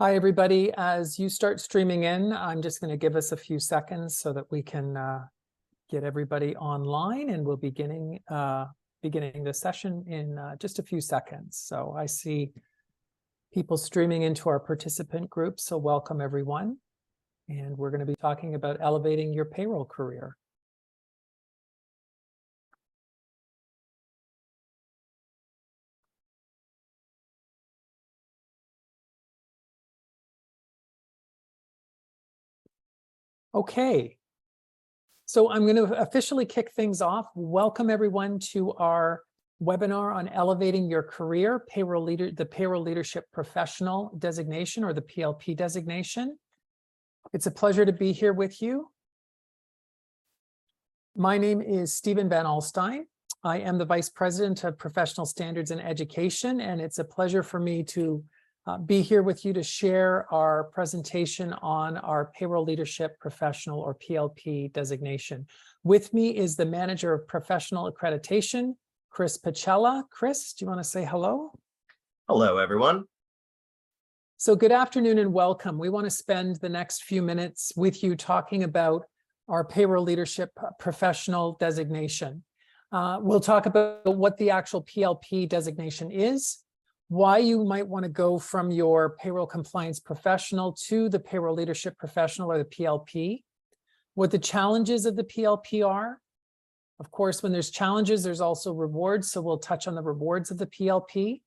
Hi, everybody. As you start streaming in, I'm just going to give us a few seconds so that we can get everybody online, and we'll beginning the session in just a few seconds. So I see people streaming into our participant group, so welcome everyone. And we're going to be talking about elevating your payroll career. Okay, so I'm going to officially kick things off. Welcome everyone to our webinar on elevating your career, the Payroll Leadership Professional designation, or the PLP designation. It's a pleasure to be here with you. My name is Stephen Van Alstyne. I am the Vice President of Professional Standards and Education, and it's a pleasure for me to be here with you to share our presentation on our Payroll Leadership Professional, or PLP designation. With me is the Manager of Professional Accreditation, Chris Pacella. Chris, do you want to say hello? Hello, everyone. So good afternoon and welcome. We want to spend the next few minutes with you talking about our Payroll Leadership Professional designation. We'll talk about what the actual PLP designation is, why you might want to go from your Payroll Compliance Professional to the Payroll Leadership Professional, or the PLP, what the challenges of the PLP are. Of course, when there's challenges, there's also rewards, so we'll touch on the rewards of the PLP,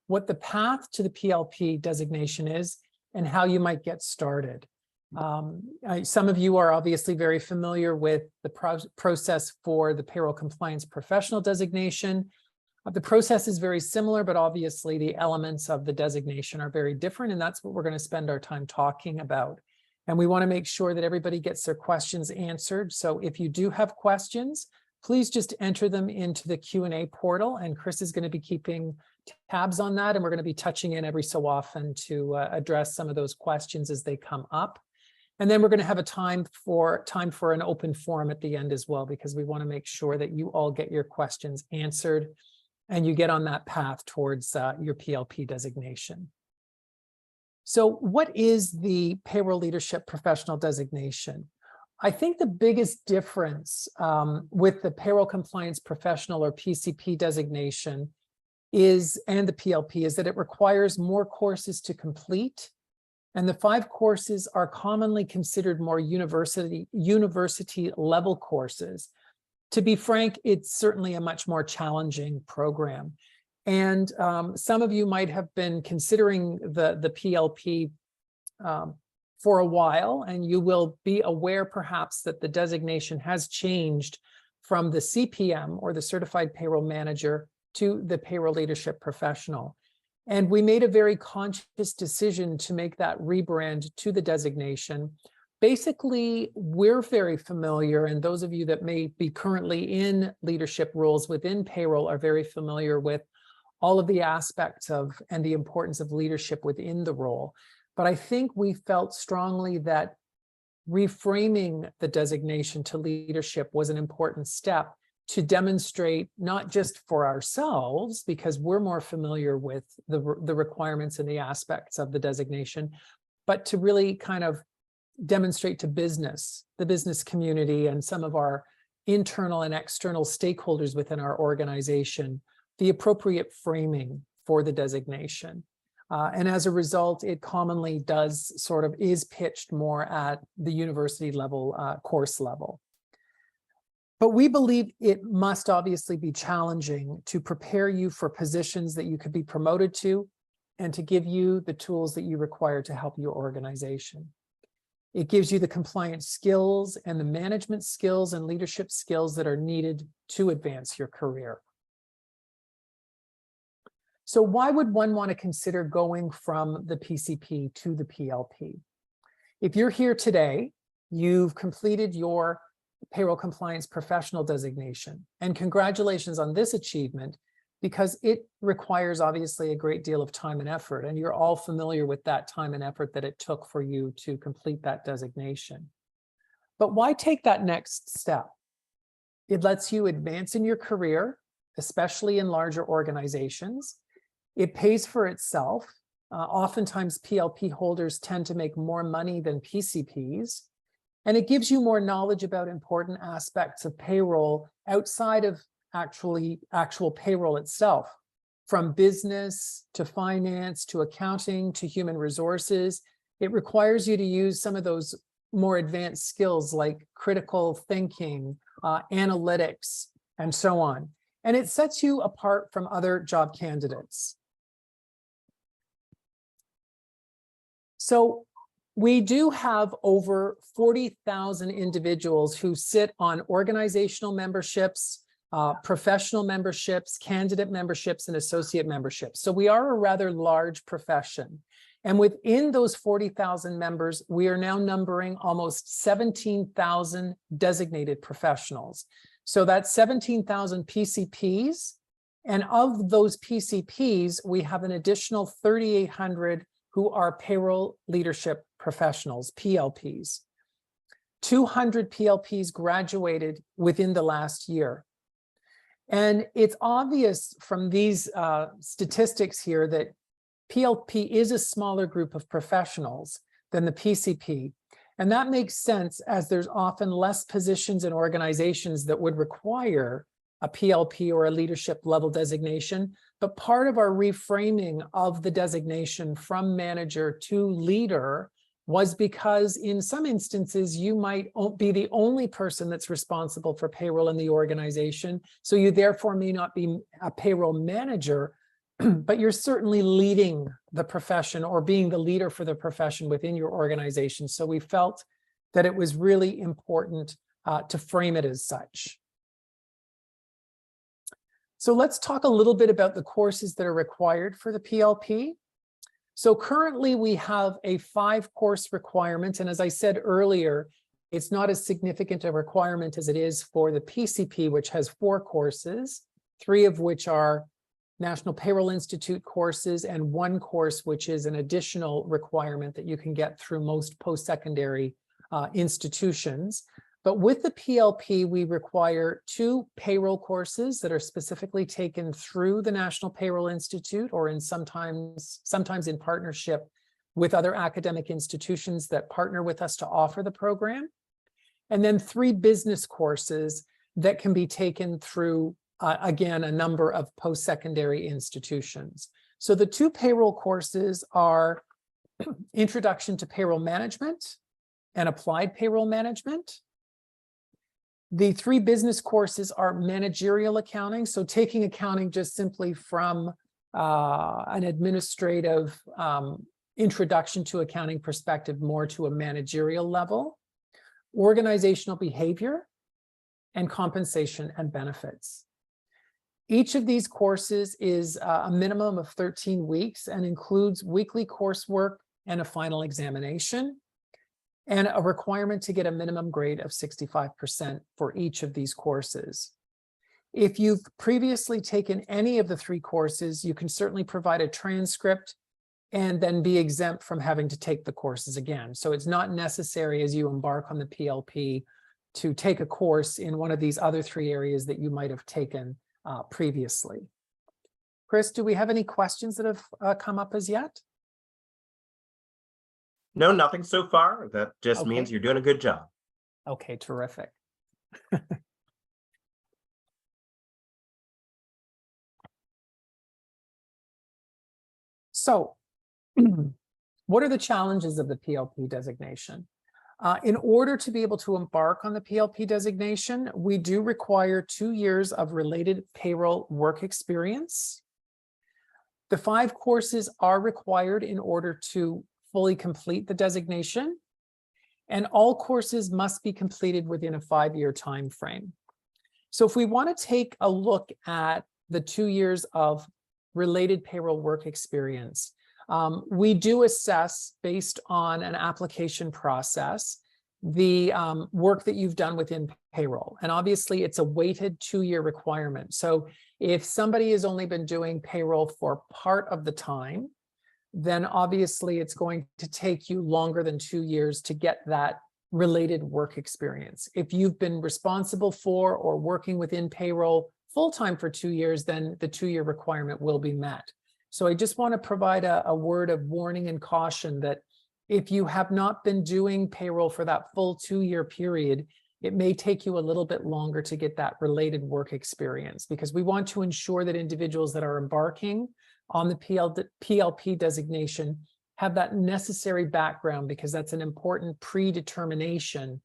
what the path to the PLP designation is, and how you might get started. Some of you are obviously very familiar with the process for the Payroll Compliance Professional designation. The process is very similar, but obviously the elements of the designation are very different, and that's what we're going to spend our time talking about. And we want to make sure that everybody gets their questions answered. So if you do have questions, please just enter them into the Q&A portal, and Chris is going to be keeping tabs on that, and we're going to be touching in every so often to address some of those questions as they come up. And then we're going to have a time for an open forum at the end as well, because we want to make sure that you all get your questions answered and you get on that path towards your PLP designation. So what is the Payroll Leadership Professional designation? I think the biggest difference with the Payroll Compliance Professional, or PCP designation and the PLP is that it requires more courses to complete. And the 5 courses are commonly considered more university level courses. To be frank, it's certainly a much more challenging program. And some of you might have been considering the PLP for a while, and you will be aware perhaps that the designation has changed from the CPM, or the Certified Payroll Manager, to the Payroll Leadership Professional. And we made a very conscious decision to make that rebrand to the designation. Basically, we're very familiar, and those of you that may be currently in leadership roles within payroll are very familiar with all of the aspects of and the importance of leadership within the role. But I think we felt strongly that reframing the designation to leadership was an important step to demonstrate, not just for ourselves, because we're more familiar with the requirements and the aspects of the designation, but to really kind of demonstrate to the business community, and some of our internal and external stakeholders within our organization, the appropriate framing for the designation. And as a result, it commonly is pitched more at the university level, course level. But we believe it must obviously be challenging to prepare you for positions that you could be promoted to, and to give you the tools that you require to help your organization. It gives you the compliance skills and the management skills and leadership skills that are needed to advance your career. So why would one want to consider going from the PCP to the PLP? If you're here today, you've completed your Payroll Compliance Professional designation, and congratulations on this achievement, because it requires obviously a great deal of time and effort, and you're all familiar with that time and effort that it took for you to complete that designation. But why take that next step? It lets you advance in your career, especially in larger organizations. It pays for itself. Oftentimes, PLP holders tend to make more money than PCPs, and it gives you more knowledge about important aspects of payroll outside of actual payroll itself, from business to finance to accounting to human resources. It requires you to use some of those more advanced skills like critical thinking, analytics, and so on. And it sets you apart from other job candidates. So we do have over 40,000 individuals who sit on organizational memberships, professional memberships, candidate memberships, and associate memberships. So we are a rather large profession. And within those 40,000 members, we are now numbering almost 17,000 designated professionals. So that's 17,000 PCPs. And of those PCPs, we have an additional 3,800 who are payroll leadership professionals, PLPs. 200 PLPs graduated within the last year. And it's obvious from these statistics here that PLP is a smaller group of professionals than the PCP. And that makes sense, as there's often less positions in organizations that would require a PLP or a leadership level designation. But part of our reframing of the designation from manager to leader was because in some instances, you might be the only person that's responsible for payroll in the organization. So you therefore may not be a payroll manager, but you're certainly leading the profession or being the leader for the profession within your organization. So we felt that it was really important to frame it as such. So let's talk a little bit about the courses that are required for the PLP. So currently we have a 5-course requirement. And as I said earlier, it's not as significant a requirement as it is for the PCP, which has 4 courses, 3 of which are National Payroll Institute courses, and 1 course, which is an additional requirement that you can get through most post-secondary institutions. But with the PLP, we require 2 payroll courses that are specifically taken through the National Payroll Institute, or sometimes in partnership with other academic institutions that partner with us to offer the program. And then 3 business courses that can be taken through, again, a number of post-secondary institutions. So the 2 payroll courses are Introduction to Payroll Management and Applied Payroll Management. The 3 business courses are managerial accounting, so taking accounting just simply from an administrative introduction to accounting perspective more to a managerial level, organizational behavior, and compensation and benefits. Each of these courses is a minimum of 13 weeks and includes weekly coursework and a final examination, and a requirement to get a minimum grade of 65% for each of these courses. If you've previously taken any of the 3 courses, you can certainly provide a transcript and then be exempt from having to take the courses again. So it's not necessary as you embark on the PLP to take a course in one of these other 3 areas that you might have taken previously. Chris, do we have any questions that have come up as yet? No, nothing so far. That just Okay. means you're doing a good job. Okay, terrific. So, what are the challenges of the PLP designation? In order to be able to embark on the PLP designation, we do require 2 years of related payroll work experience. The 5 courses are required in order to fully complete the designation, and all courses must be completed within a 5-year time frame. So if we want to take a look at the 2 years of related payroll work experience, we do assess, based on an application process, the work that you've done within payroll. And obviously it's a weighted 2-year requirement. So if somebody has only been doing payroll for part of the time, then obviously it's going to take you longer than 2 years to get that related work experience. If you've been responsible for or working within payroll full-time for 2 years, then the 2-year requirement will be met. So I just want to provide a word of warning and caution that if you have not been doing payroll for that full 2-year period, it may take you a little bit longer to get that related work experience, because we want to ensure that individuals that are embarking on the PLP designation have that necessary background, because that's an important predetermination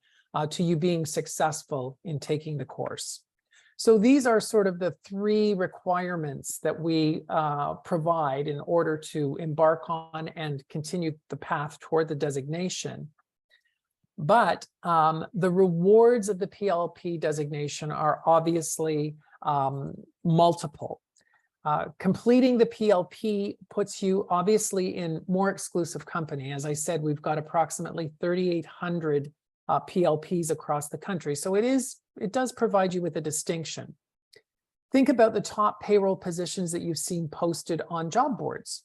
to you being successful in taking the course. So these are sort of the 3 requirements that we provide in order to embark on and continue the path toward the designation. But the rewards of the PLP designation are obviously multiple. Completing the PLP puts you obviously in more exclusive company. As I said, we've got approximately 3,800 PLPs across the country. So it does provide you with a distinction. Think about the top payroll positions that you've seen posted on job boards.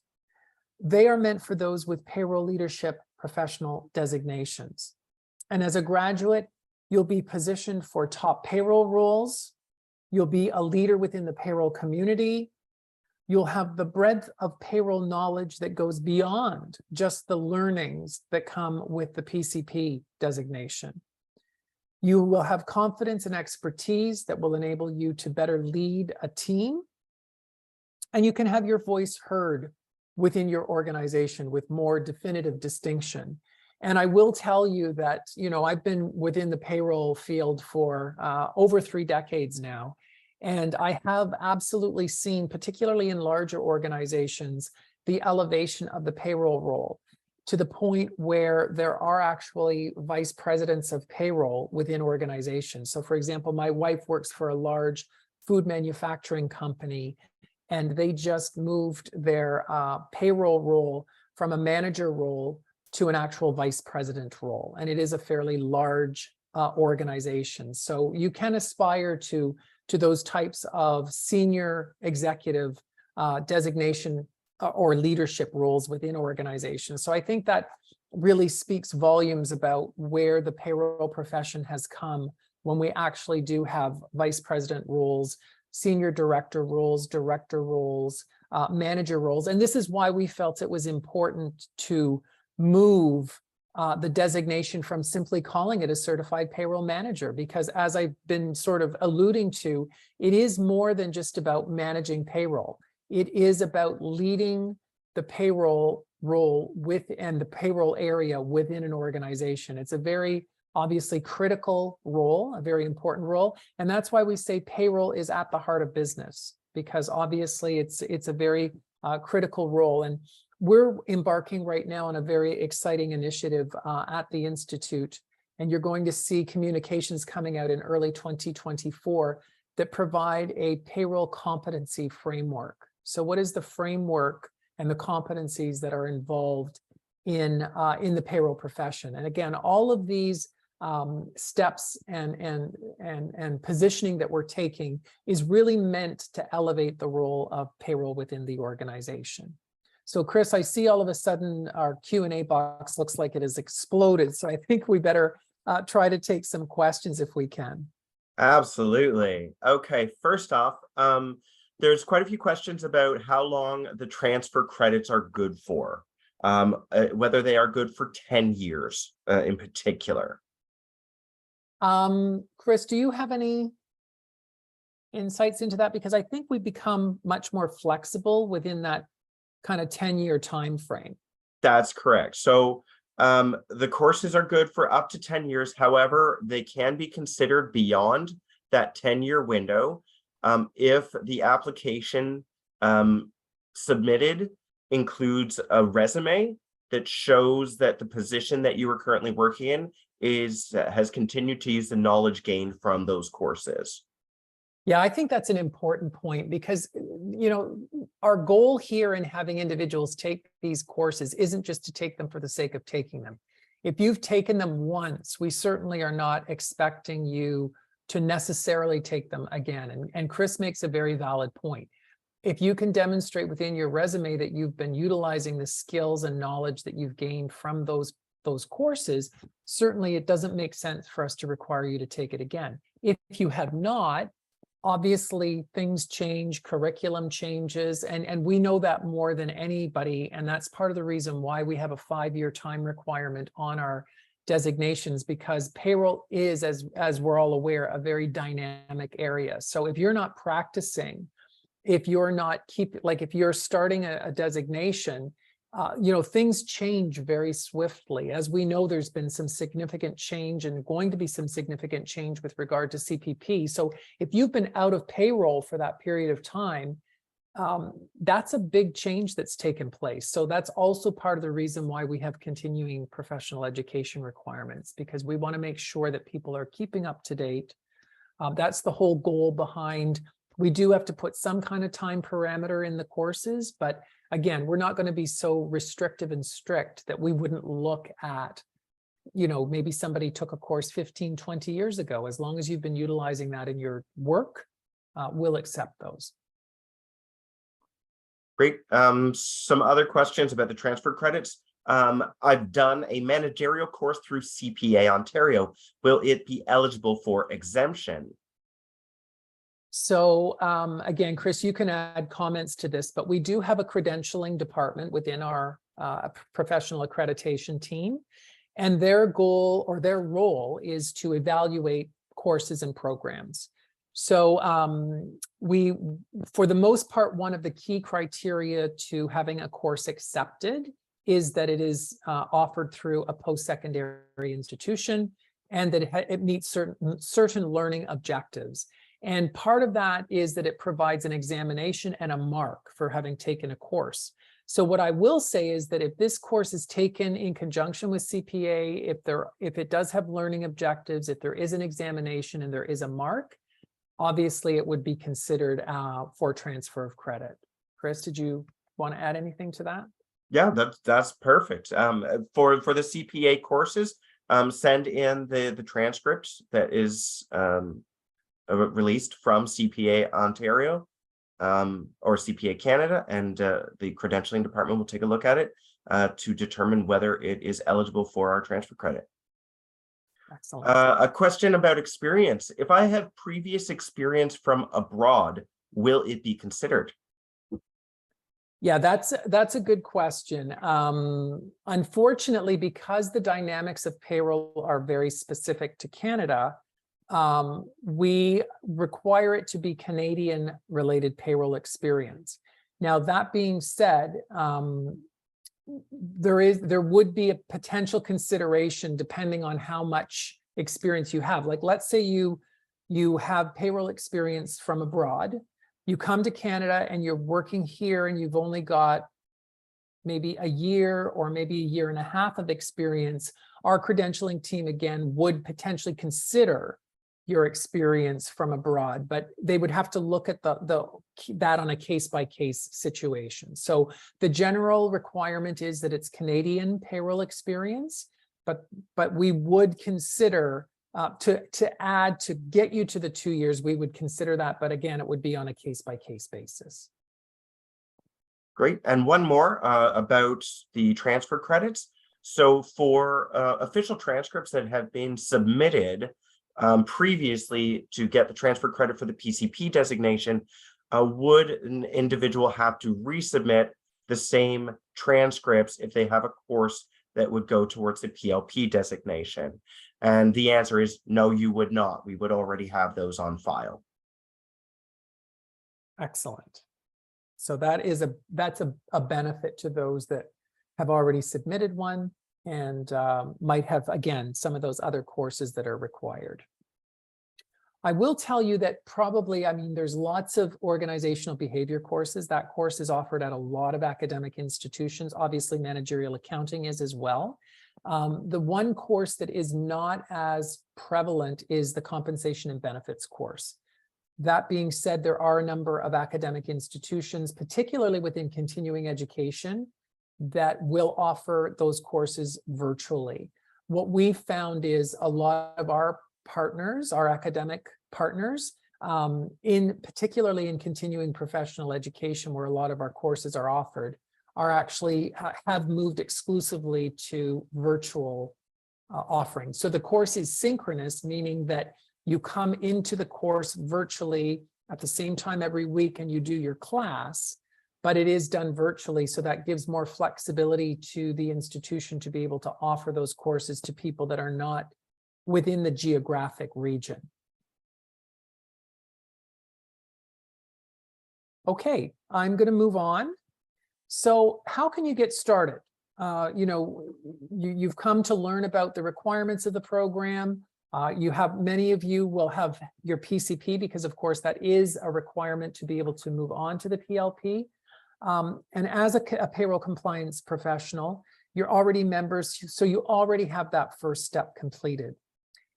They are meant for those with payroll leadership professional designations. And as a graduate, you'll be positioned for top payroll roles. You'll be a leader within the payroll community. You'll have the breadth of payroll knowledge that goes beyond just the learnings that come with the PCP designation. You will have confidence and expertise that will enable you to better lead a team. And you can have your voice heard within your organization with more definitive distinction. And I will tell you that, I've been within the payroll field for over 3 decades now. And I have absolutely seen, particularly in larger organizations, the elevation of the payroll role to the point where there are actually vice presidents of payroll within organizations. So for example, my wife works for a large food manufacturing company, and they just moved their payroll role from a manager role to an actual vice president role. And it is a fairly large organization. So you can aspire to those types of senior executive designation or leadership roles within organizations. So I think that really speaks volumes about where the payroll profession has come when we actually do have vice president roles, senior director roles, director roles, manager roles. And this is why we felt it was important to move the designation from simply calling it a certified payroll manager, because as I've been sort of alluding to, it is more than just about managing payroll. It is about leading the payroll role and the payroll area within an organization. It's a very obviously critical role, a very important role. And that's why we say payroll is at the heart of business, because obviously it's a very critical role. And we're embarking right now on a very exciting initiative at the Institute, and you're going to see communications coming out in early 2024 that provide a payroll competency framework. So what is the framework and the competencies that are involved in the payroll profession? And again, all of these steps and positioning that we're taking is really meant to elevate the role of payroll within the organization. So Chris, I see all of a sudden our Q&A box looks like it has exploded. So I think we better try to take some questions if we can. Absolutely. Okay, first off, there's quite a few questions about how long the transfer credits are good for, whether they are good for 10 years in particular. Chris, do you have any insights into that? Because I think we've become much more flexible within that kind of 10-year time frame. That's correct. So the courses are good for up to 10 years. However, they can be considered beyond that 10-year window if the application submitted includes a resume that shows that the position that you are currently working in has continued to use the knowledge gained from those courses. Yeah, I think that's an important point, because, our goal here in having individuals take these courses isn't just to take them for the sake of taking them. If you've taken them once, we certainly are not expecting you to necessarily take them again. And Chris makes a very valid point. If you can demonstrate within your resume that you've been utilizing the skills and knowledge that you've gained from those courses, certainly it doesn't make sense for us to require you to take it again. If you have not, Obviously, things change, curriculum changes, and we know that more than anybody. And that's part of the reason why we have a 5-year time requirement on our designations, because payroll is, as we're all aware, a very dynamic area. So if you're not practicing, if you're not if you're starting a designation, things change very swiftly. As we know, there's been some significant change and going to be some significant change with regard to CPP. So if you've been out of payroll for that period of time, that's a big change that's taken place. So that's also part of the reason why we have continuing professional education requirements, because we want to make sure that people are keeping up to date. That's the whole goal behind. We do have to put some kind of time parameter in the courses, but again, we're not going to be so restrictive and strict that we wouldn't look at, maybe somebody took a course 15, 20 years ago. As long as you've been utilizing that in your work, we'll accept those. Great. Some other questions about the transfer credits. I've done a managerial course through CPA Ontario. Will it be eligible for exemption? So again, Chris, you can add comments to this, but we do have a credentialing department within our professional accreditation team, and their goal or their role is to evaluate courses and programs. So for the most part, one of the key criteria to having a course accepted is that it is offered through a post-secondary institution and that it meets certain learning objectives. And part of that is that it provides an examination and a mark for having taken a course. So what I will say is that if this course is taken in conjunction with CPA, if it does have learning objectives, if there is an examination and there is a mark, obviously it would be considered for transfer of credit. Chris, did you want to add anything to that? Yeah, that's perfect. For the CPA courses, send in the transcript that is released from CPA Ontario or CPA Canada, and the credentialing department will take a look at it to determine whether it is eligible for our transfer credit. Excellent. A question about experience. If I have previous experience from abroad, will it be considered? Yeah, that's a good question. Unfortunately, because the dynamics of payroll are very specific to Canada, we require it to be Canadian related payroll experience. Now, that being said, there would be a potential consideration depending on how much experience you have. Like, let's say you have payroll experience from abroad, you come to Canada and you're working here and you've only got maybe a year or maybe a year and a half of experience. Our credentialing team, again, would potentially consider your experience from abroad, but they would have to look at that on a case-by-case situation. So the general requirement is that it's Canadian payroll experience, but we would consider to get you to the 2 years, we would consider that, but again, it would be on a case-by-case basis. Great. And one more about the transfer credits. So for official transcripts that have been submitted previously to get the transfer credit for the PCP designation, would an individual have to resubmit the same transcripts if they have a course that would go towards the PLP designation? And the answer is no, you would not. We would already have those on file. Excellent. So that's a benefit to those that have already submitted one and might have, again, some of those other courses that are required. I will tell you that probably, there's lots of organizational behavior courses. That course is offered at a lot of academic institutions. Obviously, managerial accounting is as well. The one course that is not as prevalent is the compensation and benefits course. That being said, there are a number of academic institutions, particularly within continuing education, that will offer those courses virtually. What we found is a lot of our partners, our academic partners, particularly in continuing professional education, where a lot of our courses are offered, are actually have moved exclusively to virtual offerings. So the course is synchronous, meaning that you come into the course virtually at the same time every week and you do your class, but it is done virtually. So that gives more flexibility to the institution to be able to offer those courses to people that are not within the geographic region. Okay, I'm going to move on. So how can you get started? You've come to learn about the requirements of the program. Many of you will have your PCP because of course that is a requirement to be able to move on to the PLP. And as a payroll compliance professional, you're already members, so you already have that first step completed.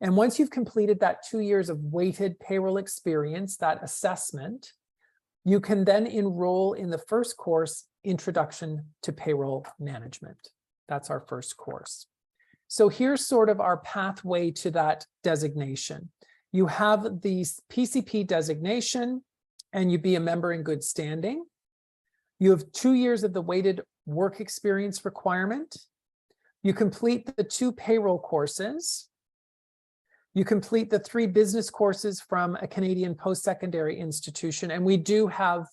And once you've completed that 2 years of weighted payroll experience, that assessment, you can then enroll in the first course, Introduction to Payroll Management. That's our first course. So here's sort of our pathway to that designation. You have the PCP designation and you be a member in good standing. You have 2 years of the weighted work experience requirement. You complete the 2 payroll courses. You complete the 3 business courses from a Canadian post-secondary institution. And we do have,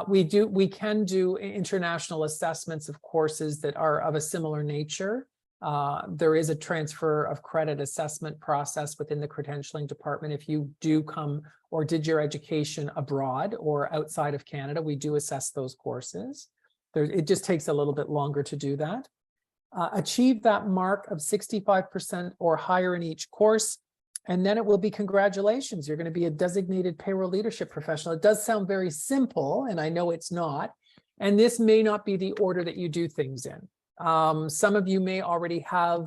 we can do international assessments of courses that are of a similar nature. There is a transfer of credit assessment process within the credentialing department. If you do come or did your education abroad or outside of Canada, we do assess those courses. It just takes a little bit longer to do that. Achieve that mark of 65% or higher in each course. And then it will be congratulations. You're going to be a designated payroll leadership professional. It does sound very simple, and I know it's not. And this may not be the order that you do things in. Some of you may already have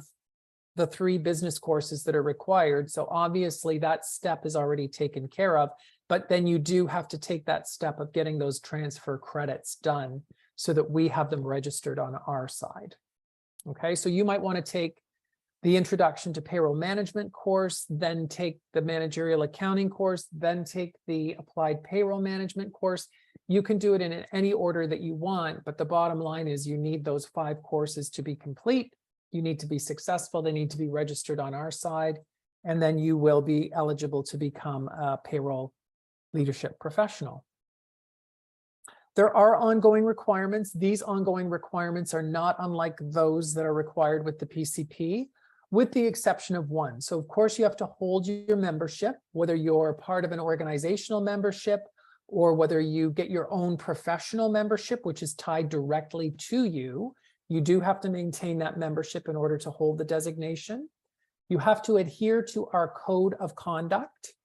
the 3 business courses that are required. So obviously that step is already taken care of, but then you do have to take that step of getting those transfer credits done so that we have them registered on our side. Okay, so you might want to take the Introduction to Payroll Management course, then take the Managerial Accounting course, then take the Applied Payroll Management course. You can do it in any order that you want, but the bottom line is you need those 5 courses to be complete. You need to be successful. They need to be registered on our side, and then you will be eligible to become a payroll leadership professional. There are ongoing requirements. These ongoing requirements are not unlike those that are required with the PCP, with the exception of one. So of course you have to hold your membership, whether you're part of an organizational membership or whether you get your own professional membership, which is tied directly to you. You do have to maintain that membership in order to hold the designation. You have to adhere to our code of conduct.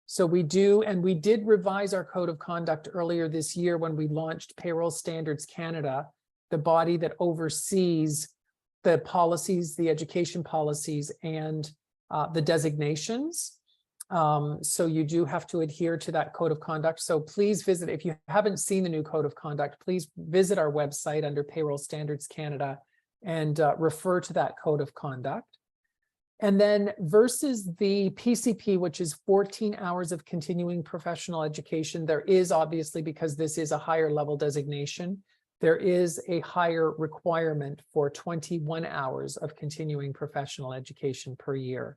So we do, and we did revise our code of conduct earlier this year when we launched Payroll Standards Canada, the body that oversees the policies, the education policies, and the designations. So you do have to adhere to that code of conduct. So please visit, if you haven't seen the new code of conduct, please visit our website under Payroll Standards Canada and refer to that code of conduct. And then versus the PCP, which is 14 hours of continuing professional education, there is obviously, because this is a higher level designation, there is a higher requirement for 21 hours of continuing professional education per year.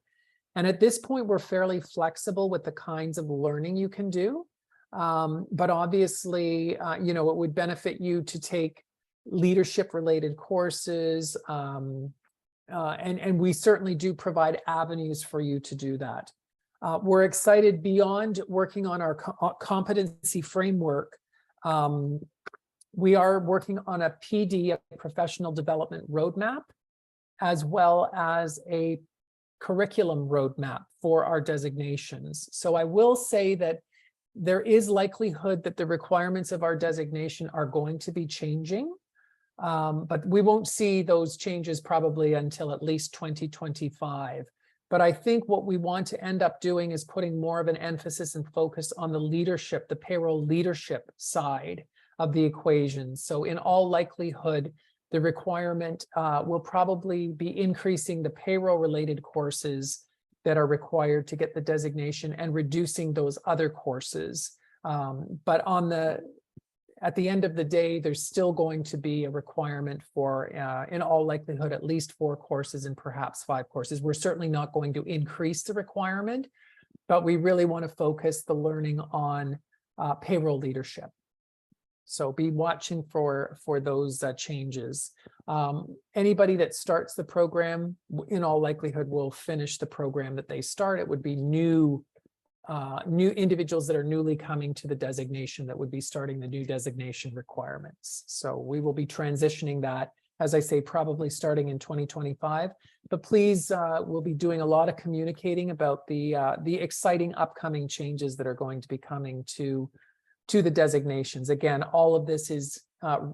And at this point, we're fairly flexible with the kinds of learning you can do. But obviously, it would benefit you to take leadership related courses. And we certainly do provide avenues for you to do that. We're excited beyond working on our competency framework. We are working on a PD, a professional development roadmap, as well as a curriculum roadmap for our designations. So I will say that there is likelihood that the requirements of our designation are going to be changing, but we won't see those changes probably until at least 2025. But I think what we want to end up doing is putting more of an emphasis and focus on the leadership, the payroll leadership side of the equation. So in all likelihood, the requirement will probably be increasing the payroll related courses that are required to get the designation and reducing those other courses. But at the end of the day, there's still going to be a requirement for, in all likelihood, at least 4 courses and perhaps 5 courses. We're certainly not going to increase the requirement, but we really want to focus the learning on payroll leadership. So be watching for those changes. Anybody that starts the program, in all likelihood, will finish the program that they start. It would be new individuals that are newly coming to the designation that would be starting the new designation requirements. So we will be transitioning that, as I say, probably starting in 2025. But please, we'll be doing a lot of communicating about the exciting upcoming changes that are going to be coming to the designations. Again, all of this is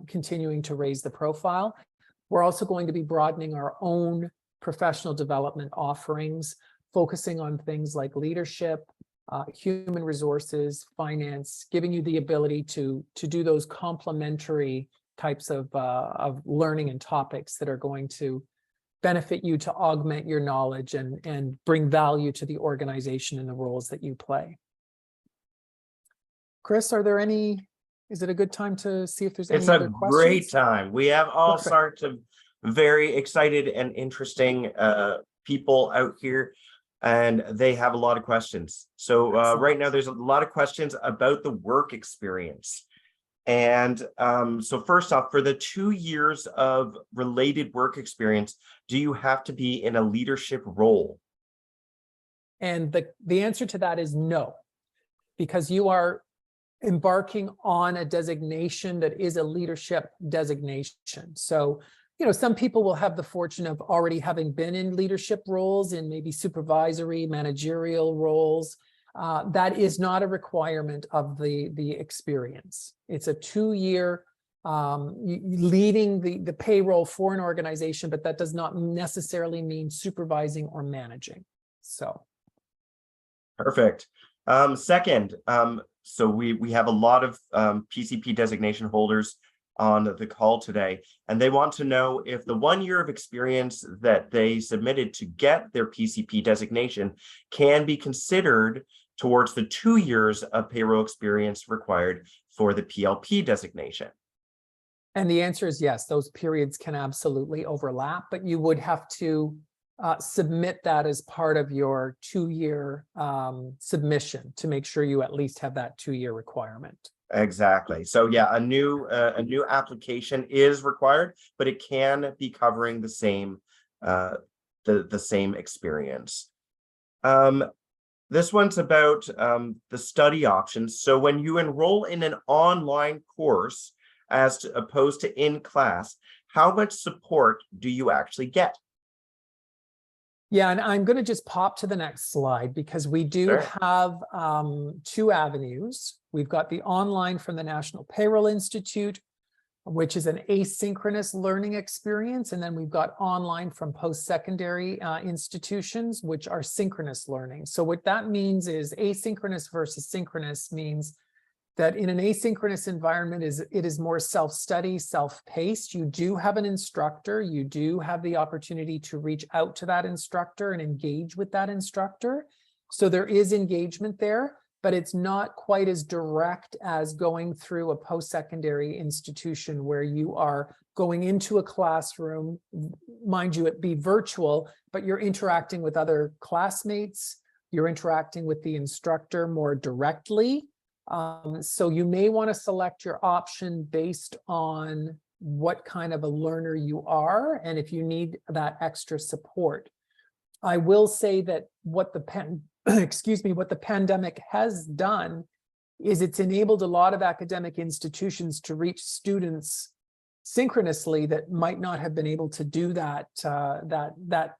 continuing to raise the profile. We're also going to be broadening our own professional development offerings, focusing on things like leadership, human resources, finance, giving you the ability to do those complementary types of learning and topics that are going to benefit you to augment your knowledge and bring value to the organization and the roles that you play. Chris, is it a good time to see if there's any other questions? It's a great time. We have all Perfect. sorts of very excited and interesting people out here, and they have a lot of questions. So right now there's a lot of questions about the work experience. And so first off, for the 2 years of related work experience, do you have to be in a leadership role? And the answer to that is no, because you are embarking on a designation that is a leadership designation. So, some people will have the fortune of already having been in leadership roles, in maybe supervisory, managerial roles. That is not a requirement of the experience. It's a 2-year leading the payroll for an organization, but that does not necessarily mean supervising or managing. So. Perfect. Second, so we have a lot of PCP designation holders on the call today, and they want to know if the 1 year of experience that they submitted to get their PCP designation can be considered towards the 2 years of payroll experience required for the PLP designation. And the answer is yes, those periods can absolutely overlap, but you would have to submit that as part of your 2-year submission to make sure you at least have that 2-year requirement. Exactly. So yeah, a new application is required, but it can be covering the same the same experience. This one's about the study options. So when you enroll in an online course as opposed to in class, how much support do you actually get? Yeah, and I'm going to just pop to the next slide because we do have 2 avenues. We've got the online from the National Payroll Institute, which is an asynchronous learning experience. And then we've got online from post-secondary institutions, which are synchronous learning. So what that means is asynchronous versus synchronous means that in an asynchronous environment it is more self-study, self-paced. You do have an instructor. You do have the opportunity to reach out to that instructor and engage with that instructor. So there is engagement there, but it's not quite as direct as going through a post-secondary institution where you are going into a classroom, mind you, it be virtual, but you're interacting with other classmates. You're interacting with the instructor more directly. So you may want to select your option based on what kind of a learner you are and if you need that extra support. I will say that what the pandemic has done is it's enabled a lot of academic institutions to reach students synchronously that might not have been able to do that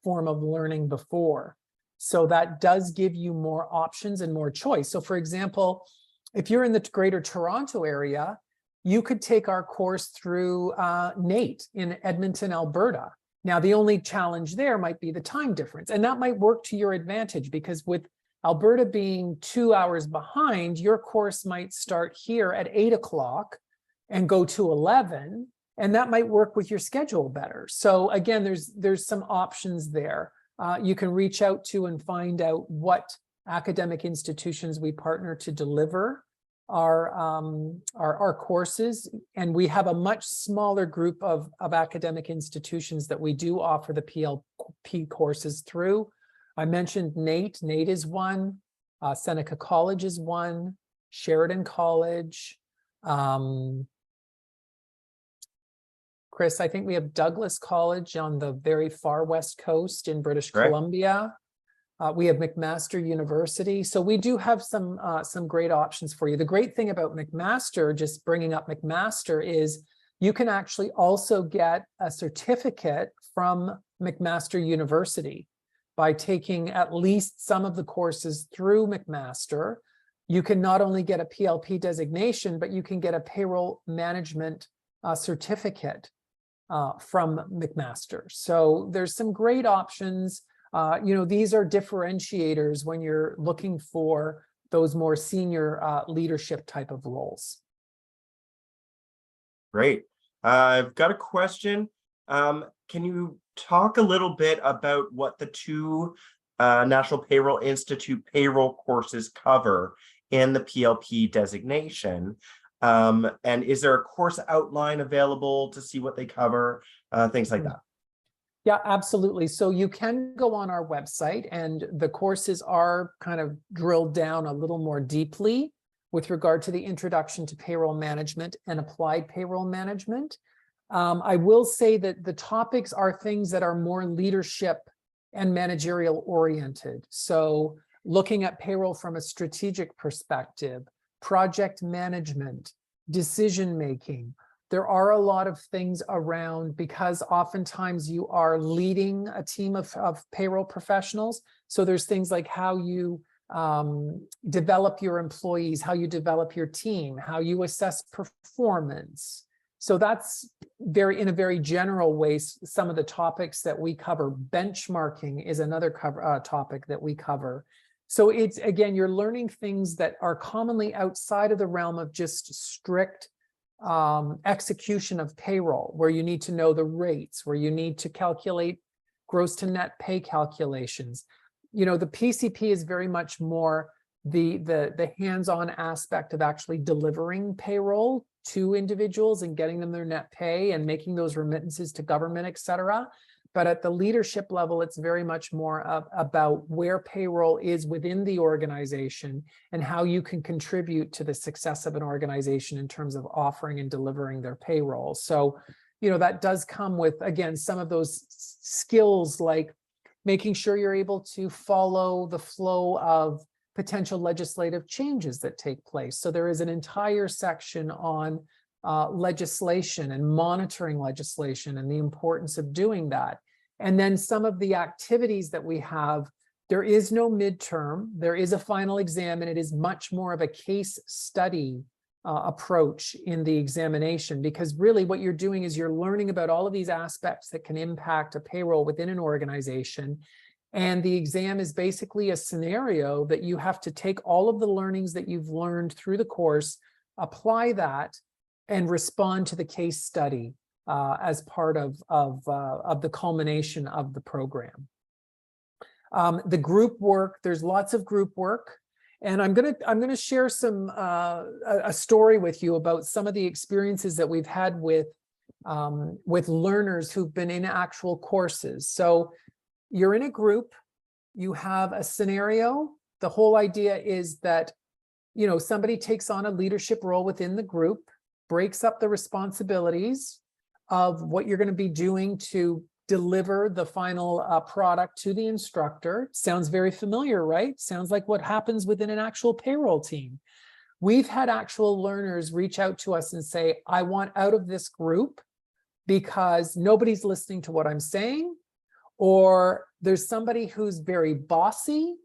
form of learning before. So that does give you more options and more choice. So for example, if you're in the Greater Toronto area, you could take our course through NATE in Edmonton, Alberta. Now, the only challenge there might be the time difference, and that might work to your advantage because with Alberta being 2 hours behind, your course might start here at 8 o'clock and go to 11, and that might work with your schedule better. So again, there's some options there. You can reach out to and find out what academic institutions we partner to deliver our courses, and we have a much smaller group of academic institutions that we do offer the PLP courses through. I mentioned NATE. NATE is one. Seneca College is one. Sheridan College. Chris, I think we have Douglas College on the very far west coast in British Right. Columbia. We have McMaster University. So we do have some great options for you. The great thing about McMaster, just bringing up McMaster, is you can actually also get a certificate from McMaster University by taking at least some of the courses through McMaster. You can not only get a PLP designation, but you can get a payroll management certificate from McMaster. So there's some great options. These are differentiators when you're looking for those more senior leadership type of roles. Great. I've got a question. Can you talk a little bit about what the two National Payroll Institute payroll courses cover in the PLP designation? And is there a course outline available to see what they cover, things like that? Yeah, absolutely. So you can go on our website, and the courses are kind of drilled down a little more deeply with regard to the introduction to payroll management and applied payroll management. I will say that the topics are things that are more leadership and managerial oriented. So looking at payroll from a strategic perspective, project management, decision-making. There are a lot of things around, because oftentimes you are leading a team of payroll professionals. So there's things like how you develop your employees, how you develop your team, how you assess performance. So that's in a very general way, some of the topics that we cover. Benchmarking is another topic that we cover. So it's, again, you're learning things that are commonly outside of the realm of just strict execution of payroll, where you need to know the rates, where you need to calculate gross to net pay calculations. The PCP is very much more the hands-on aspect of actually delivering payroll to individuals and getting them their net pay and making those remittances to government, et cetera. But at the leadership level, it's very much more about where payroll is within the organization and how you can contribute to the success of an organization in terms of offering and delivering their payroll. So, that does come with, again, some of those skills, like making sure you're able to follow the flow of potential legislative changes that take place. So there is an entire section on legislation and monitoring legislation and the importance of doing that. And then some of the activities that we have, there is no midterm, there is a final exam, and it is much more of a case study approach in the examination, because really what you're doing is you're learning about all of these aspects that can impact a payroll within an organization. And the exam is basically a scenario that you have to take all of the learnings that you've learned through the course, apply that, and respond to the case study as part of the culmination of the program. The group work, there's lots of group work, and I'm gonna share a story with you about some of the experiences that we've had with learners who've been in actual courses. So you're in a group, you have a scenario. The whole idea is that somebody takes on a leadership role within the group, breaks up the responsibilities of what you're going to be doing to deliver the final product to the instructor. Sounds very familiar, right? Sounds like what happens within an actual payroll team. We've had actual learners reach out to us and say, I want out of this group because nobody's listening to what I'm saying, or there's somebody who's very bossy.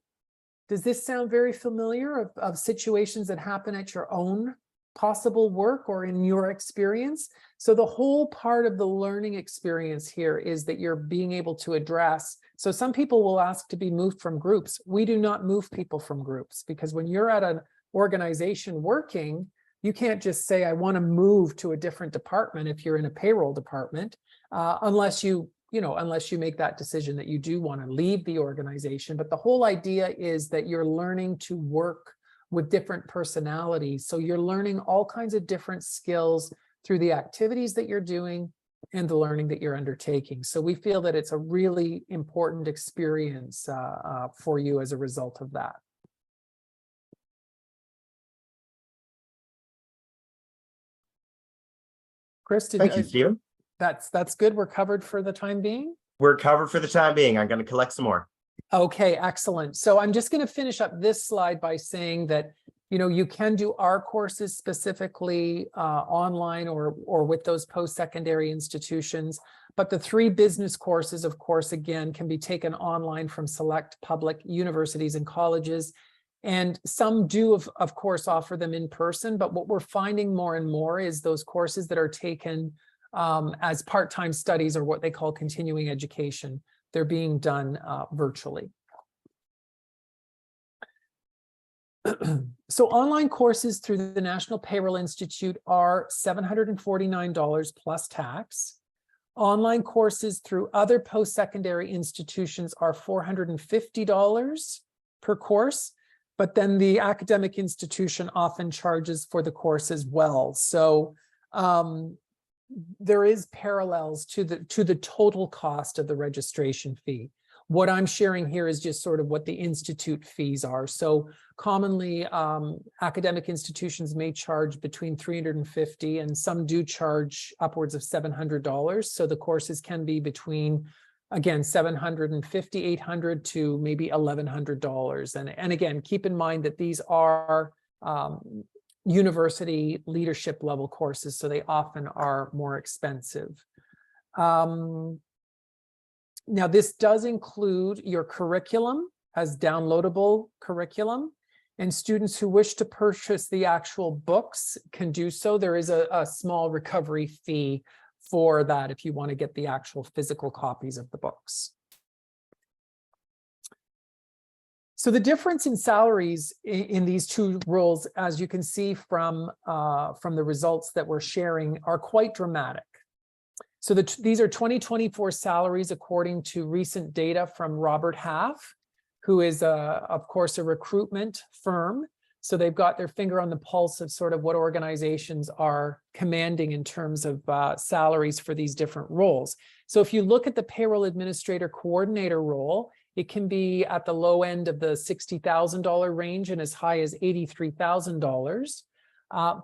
Does this sound very familiar of situations that happen at your own possible work or in your experience? So the whole part of the learning experience here is that you're being able to address. So some people will ask to be moved from groups. We do not move people from groups, because when you're at an organization working, you can't just say, I want to move to a different department if you're in a payroll department, unless you make that decision that you do want to leave the organization. But the whole idea is that you're learning to work with different personalities. So you're learning all kinds of different skills through the activities that you're doing and the learning that you're undertaking. So we feel that it's a really important experience for you as a result of that. Chris, Thank you, Stephen. that's good. We're covered for the time being. We're covered for the time being. I'm going to collect some more. Okay, excellent. So I'm just going to finish up this slide by saying that, you can do our courses specifically online or with those post-secondary institutions. But the 3 business courses, of course, again, can be taken online from select public universities and colleges. And some do, of course, offer them in person. But what we're finding more and more is those courses that are taken as part-time studies, or what they call continuing education. They're being done virtually. So online courses through the National Payroll Institute are $749 plus tax. Online courses through other post-secondary institutions are $450 per course, but then the academic institution often charges for the course as well. So there is parallels to the total cost of the registration fee. What I'm sharing here is just sort of what the institute fees are. So commonly, academic institutions may charge between $350 and some do charge upwards of $700. So the courses can be between, again, $750, $800 to maybe $1,100. And again, keep in mind that these are university leadership level courses, so they often are more expensive. Now, this does include your curriculum as downloadable curriculum, and students who wish to purchase the actual books can do so. There is a small recovery fee for that if you want to get the actual physical copies of the books. So the difference in salaries in these 2 roles, as you can see from the results that we're sharing, are quite dramatic. So these are 2024 salaries according to recent data from Robert Half, who is, of course, a recruitment firm. So they've got their finger on the pulse of sort of what organizations are commanding in terms of salaries for these different roles. So if you look at the payroll administrator coordinator role, it can be at the low end of the $60,000 range and as high as $83,000.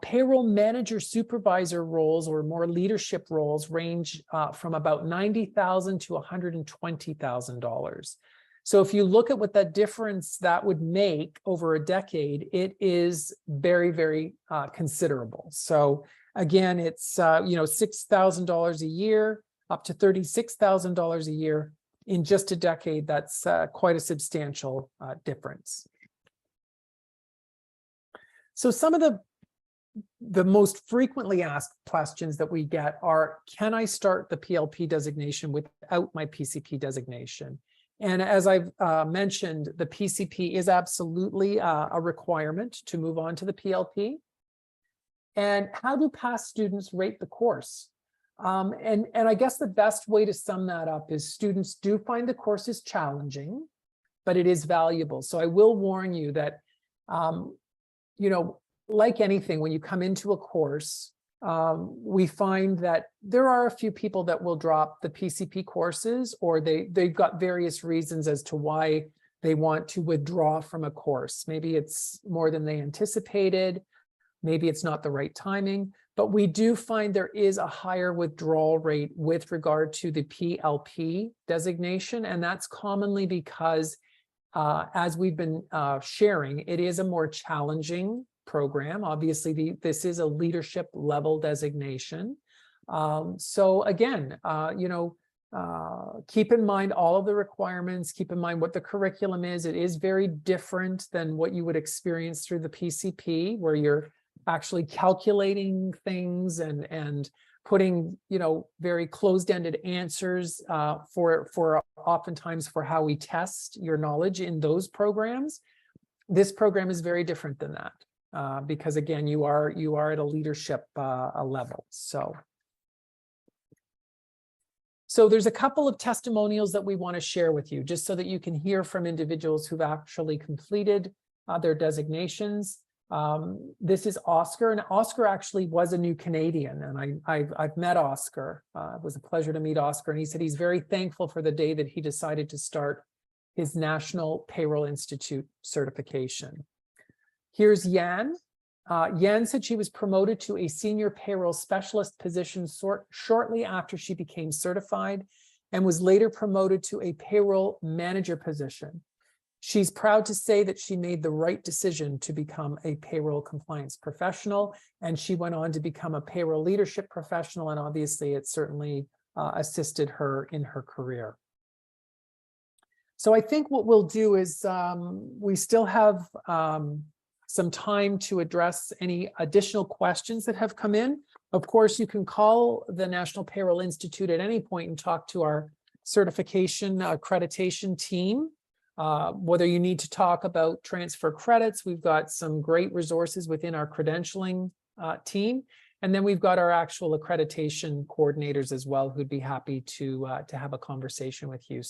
Payroll manager supervisor roles, or more leadership roles, range from about $90,000 to $120,000. So if you look at what that difference that would make over a decade, it is very, very considerable. So again, it's $6,000 a year up to $36,000 a year in just a decade. That's quite a substantial difference. So some of the most frequently asked questions that we get are, can I start the PLP designation without my PCP designation? And as I've mentioned, the PCP is absolutely a requirement to move on to the PLP. And how do past students rate the course? And I guess the best way to sum that up is students do find the courses challenging, but it is valuable. So I will warn you that, like anything, when you come into a course, we find that there are a few people that will drop the PCP courses, or they've got various reasons as to why they want to withdraw from a course. Maybe it's more than they anticipated. Maybe it's not the right timing. But we do find there is a higher withdrawal rate with regard to the PLP designation. And that's commonly because, as we've been sharing, it is a more challenging program. Obviously, this is a leadership level designation. So again, keep in mind all of the requirements, keep in mind what the curriculum is. It is very different than what you would experience through the PCP, where you're actually calculating things and putting, very closed-ended answers for oftentimes for how we test your knowledge in those programs. This program is very different than that. Because again, you are at a leadership level. So there's a couple of testimonials that we want to share with you, just so that you can hear from individuals who've actually completed their designations. This is Oscar, and Oscar actually was a new Canadian, and I've met Oscar. It was a pleasure to meet Oscar, and he said he's very thankful for the day that he decided to start his National Payroll Institute certification. Here's Yan. Yan said she was promoted to a senior payroll specialist position shortly after she became certified and was later promoted to a payroll manager position. She's proud to say that she made the right decision to become a payroll compliance professional, and she went on to become a payroll leadership professional, and obviously it certainly assisted her in her career. So I think what we'll do is we still have some time to address any additional questions that have come in. Of course, you can call the National Payroll Institute at any point and talk to our certification accreditation team. Whether you need to talk about transfer credits, we've got some great resources within our credentialing team. And then we've got our actual accreditation coordinators as well, who'd be happy to have a conversation with you.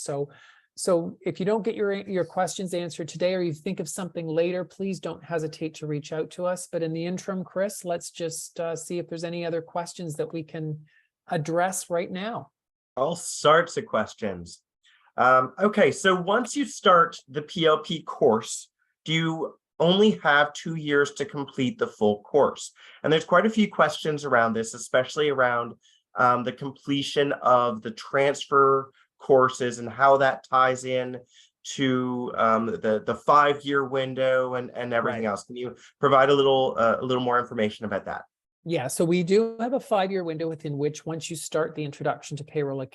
So if you don't get your questions answered today, or you think of something later, please don't hesitate to reach out to us. But in the interim, Chris, let's just see if there's any other questions that we can address right now. All sorts of questions. Okay, so once you start the PLP course, do you only have 2 years to complete the full course? And there's quite a few questions around this, especially around the completion of the transfer courses and how that ties in to the 5-year window and everything else. Can you provide a little more information about that? Yeah, so we do have a 5-year window within which, once you start the introduction to payroll,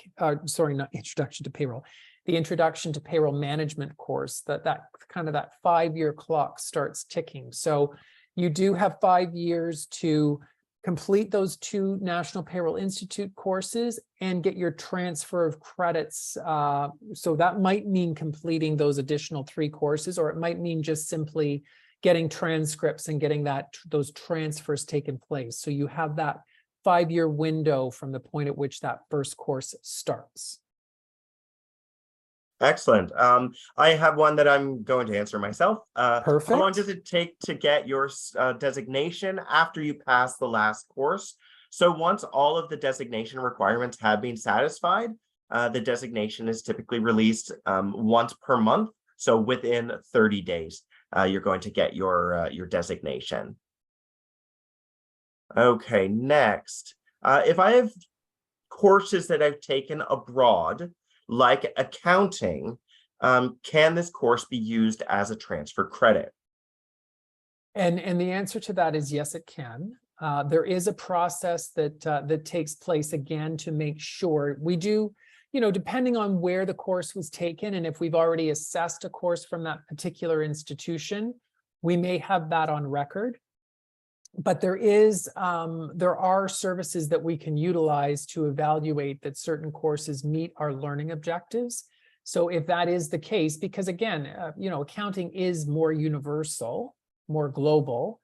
sorry, not introduction to payroll, the introduction to payroll management course, that kind of that 5-year clock starts ticking. So you do have 5 years to complete those 2 National Payroll Institute courses and get your transfer of credits. So that might mean completing those additional 3 courses, or it might mean just simply getting transcripts and getting those transfers taken place. So you have that 5-year window from the point at which that first course starts. Excellent. I have one that I'm going to answer myself. Perfect. How long does it take to get your designation after you pass the last course? So once all of the designation requirements have been satisfied, the designation is typically released once per month. So within 30 days, you're going to get your designation. Okay, next. If I have courses that I've taken abroad, like accounting, can this course be used as a transfer credit? And the answer to that is yes, it can. There is a process that takes place, again, to make sure we do, depending on where the course was taken, and if we've already assessed a course from that particular institution, we may have that on record. But there are services that we can utilize to evaluate that certain courses meet our learning objectives. So if that is the case, because again, accounting is more universal, more global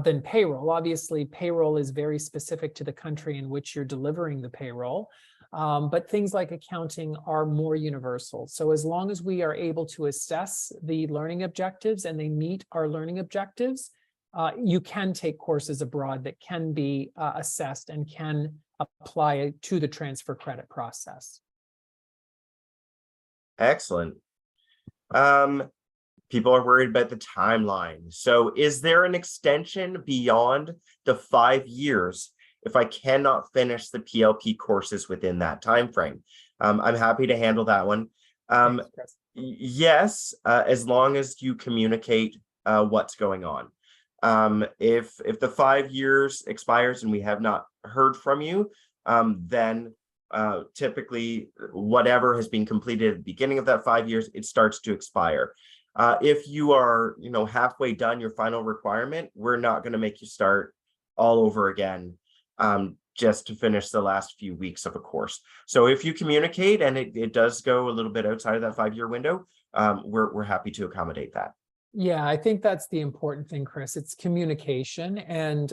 than payroll. Obviously, payroll is very specific to the country in which you're delivering the payroll. But things like accounting are more universal. So as long as we are able to assess the learning objectives and they meet our learning objectives, you can take courses abroad that can be assessed and can apply to the transfer credit process. Excellent. People are worried about the timeline. So is there an extension beyond the 5 years if I cannot finish the PLP courses within that time frame? I'm happy to handle that one. Yes, as long as you communicate what's going on. If the 5 years expires and we have not heard from you, then typically whatever has been completed at the beginning of that 5 years, it starts to expire. If you are, halfway done your final requirement, we're not going to make you start all over again just to finish the last few weeks of a course. So if you communicate and it does go a little bit outside of that 5-year window, we're happy to accommodate that. Yeah, I think that's the important thing, Chris. It's communication, and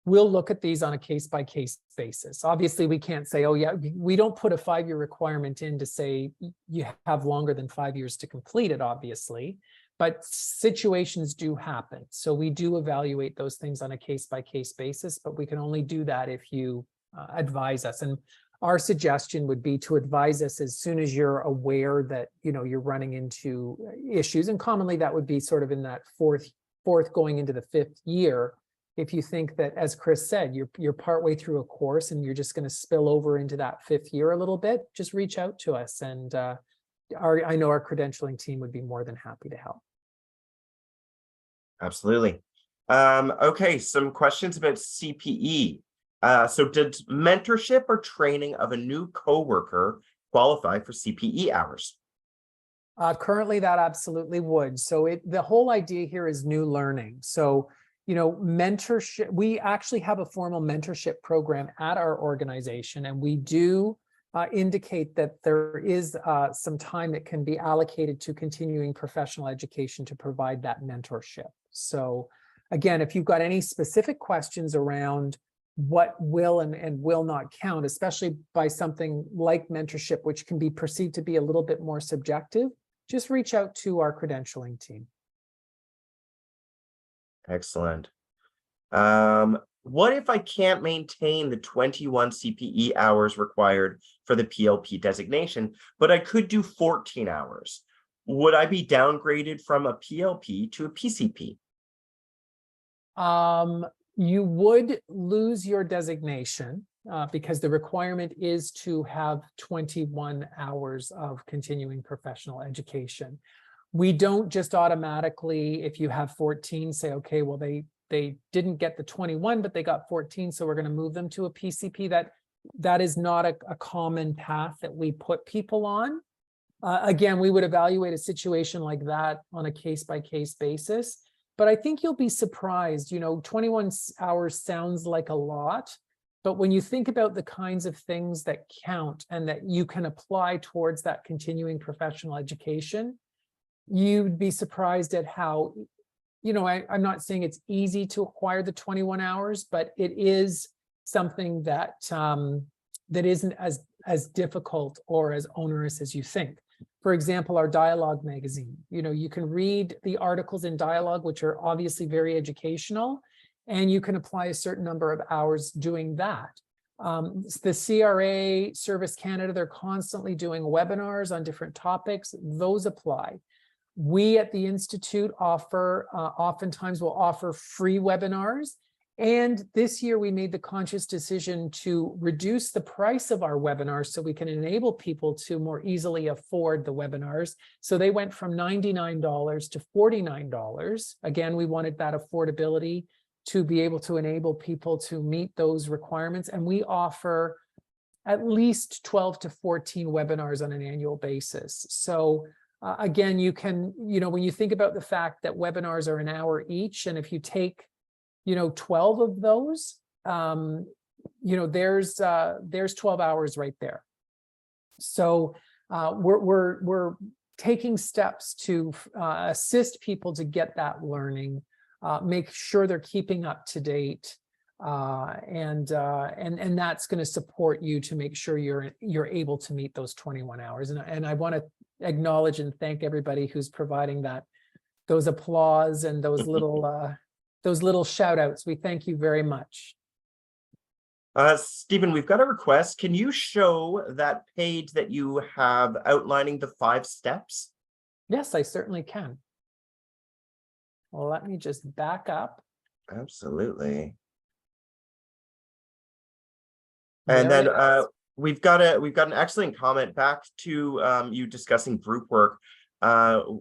we'll look at these on a case-by-case basis. Obviously, we can't say, oh yeah, we don't put a 5-year requirement in to say you have longer than 5 years to complete it, obviously, but situations do happen. So we do evaluate those things on a case-by-case basis, but we can only do that if you advise us. And our suggestion would be to advise us as soon as you're aware that you're running into issues, and commonly that would be sort of in that fourth going into the fifth year. If you think that, as Chris said, you're partway through a course and you're just going to spill over into that fifth year a little bit, just reach out to us, and I know our credentialing team would be more than happy to help. Absolutely. Okay, some questions about CPE. So did mentorship or training of a new coworker qualify for CPE hours? Currently, that absolutely would. So the whole idea here is new learning. So, mentorship, we actually have a formal mentorship program at our organization, and we do indicate that there is some time that can be allocated to continuing professional education to provide that mentorship. So again, if you've got any specific questions around what will and will not count, especially by something like mentorship, which can be perceived to be a little bit more subjective, just reach out to our credentialing team. Excellent. What if I can't maintain the 21 CPE hours required for the PLP designation, but I could do 14 hours? Would I be downgraded from a PLP to a PCP? You would lose your designation because the requirement is to have 21 hours of continuing professional education. We don't just automatically, if you have 14, say, okay, well, they didn't get the 21, but they got 14, so we're going to move them to a PCP. That is not a common path that we put people on. Again, we would evaluate a situation like that on a case-by-case basis. But I think you'll be surprised, 21 hours sounds like a lot, but when you think about the kinds of things that count and that you can apply towards that continuing professional education, you'd be surprised at how, I'm not saying it's easy to acquire the 21 hours, but it is something that that isn't as difficult or as onerous as you think. For example, our Dialogue magazine, you can read the articles in Dialogue, which are obviously very educational, and you can apply a certain number of hours doing that. The CRA, Service Canada, they're constantly doing webinars on different topics. Those apply. We at the Institute oftentimes will offer free webinars. And this year we made the conscious decision to reduce the price of our webinars so we can enable people to more easily afford the webinars. So they went from $99 to $49. Again, we wanted that affordability to be able to enable people to meet those requirements. And we offer at least 12 to 14 webinars on an annual basis. So again, you can, when you think about the fact that webinars are an hour each, and if you take 12 of those, there's 12 hours right there. So we're taking steps to assist people to get that learning, make sure they're keeping up to date, and that's going to support you to make sure you're able to meet those 21 hours. And I want to acknowledge and thank everybody who's providing those applause and those little shout outs. We thank you very much. Stephen, we've got a request. Can you show that page that you have outlining the 5 steps? Yes, I certainly can. Well, let me just back up. Absolutely. And then we've got an excellent comment back to you discussing group work.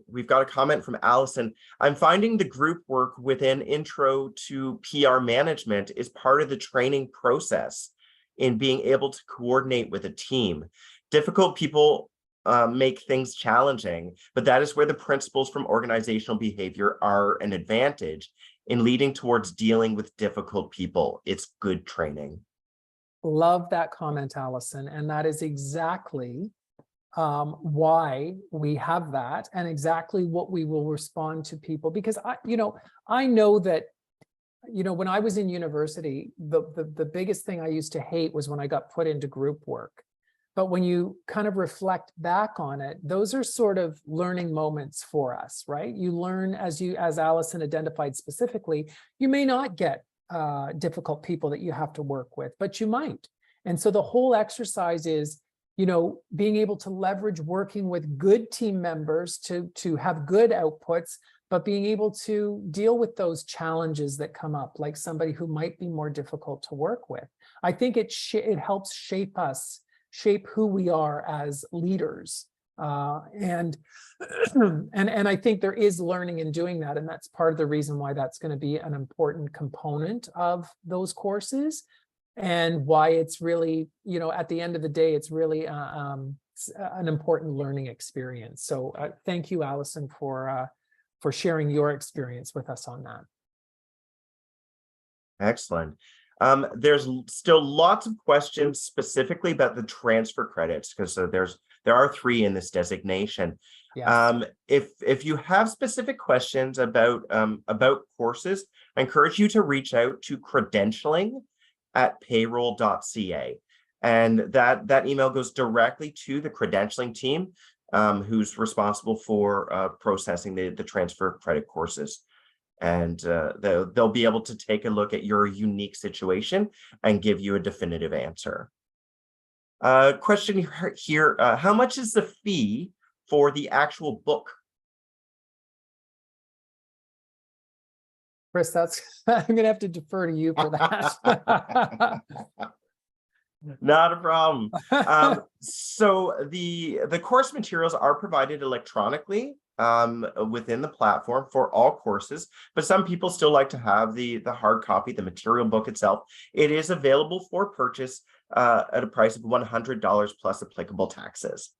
We've got a comment from Allison. I'm finding the group work within Intro to PR Management is part of the training process in being able to coordinate with a team. Difficult people make things challenging, but that is where the principles from organizational behavior are an advantage in leading towards dealing with difficult people. It's good training. Love that comment, Allison. And that is exactly why we have that, and exactly what we will respond to people. Because I know that, when I was in university, the biggest thing I used to hate was when I got put into group work. But when you kind of reflect back on it, those are sort of learning moments for us, right? You learn, as Allison identified specifically, you may not get difficult people that you have to work with, but you might. And so the whole exercise is, being able to leverage working with good team members to have good outputs, but being able to deal with those challenges that come up, like somebody who might be more difficult to work with. I think it helps shape us, shape who we are as leaders. And I think there is learning in doing that. And that's part of the reason why that's going to be an important component of those courses, and why it's really, at the end of the day, it's really an important learning experience. So thank you, Allison, for sharing your experience with us on that. Excellent. There's still lots of questions specifically about the transfer credits, because there are 3 in this designation. Yes. If you have specific questions about courses, I encourage you to reach out to credentialing@payroll.ca, and that email goes directly to the credentialing team, who's responsible for processing the transfer credit courses. And they'll be able to take a look at your unique situation and give you a definitive answer. Question here, how much is the fee for the actual book? Chris, I'm going to have to defer to you for that. Not a problem. So the course materials are provided electronically within the platform for all courses, but some people still like to have the hard copy, the material book itself. It is available for purchase at a price of $100 plus applicable taxes.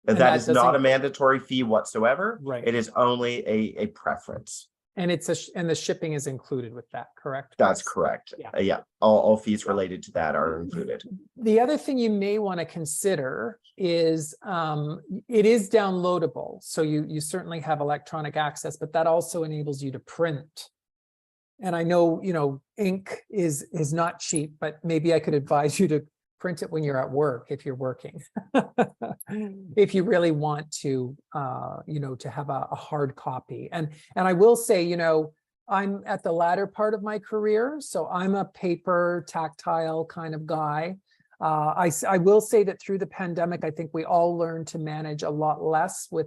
That is not a mandatory fee whatsoever. Right. It is only a preference. And and the shipping is included with that, correct? That's correct. Yeah. All fees related to that are included. The other thing you may want to consider is it is downloadable. So you certainly have electronic access, but that also enables you to print. And I know, ink is not cheap, but maybe I could advise you to print it when you're at work, if you're working, if you really want to, to have a hard copy. And I will say, I'm at the latter part of my career, so I'm a paper, tactile kind of guy. I will say that through the pandemic, I think we all learned to manage a lot less with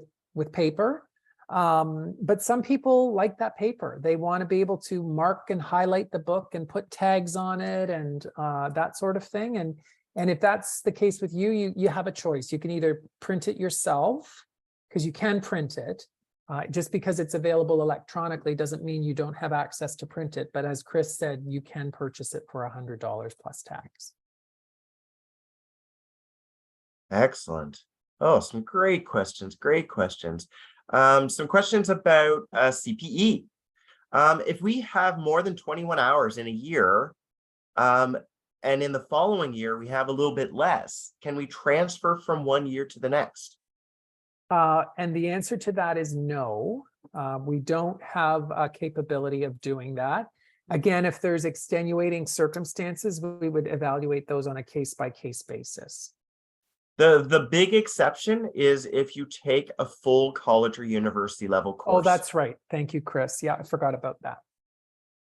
paper. But some people like that paper. They want to be able to mark and highlight the book and put tags on it and that sort of thing. And if that's the case with you, you have a choice. You can either print it yourself, because you can print it. Just because it's available electronically doesn't mean you don't have access to print it. But as Chris said, you can purchase it for $100 plus tax. Excellent. Oh, some great questions. Great questions. Some questions about CPE. If we have more than 21 hours in a year, and in the following year, we have a little bit less, can we transfer from one year to the next? And the answer to that is no. We don't have a capability of doing that. Again, if there's extenuating circumstances, we would evaluate those on a case-by-case basis. The big exception is if you take a full college or university level course. Oh, that's right. Thank you, Chris. Yeah, I forgot about that.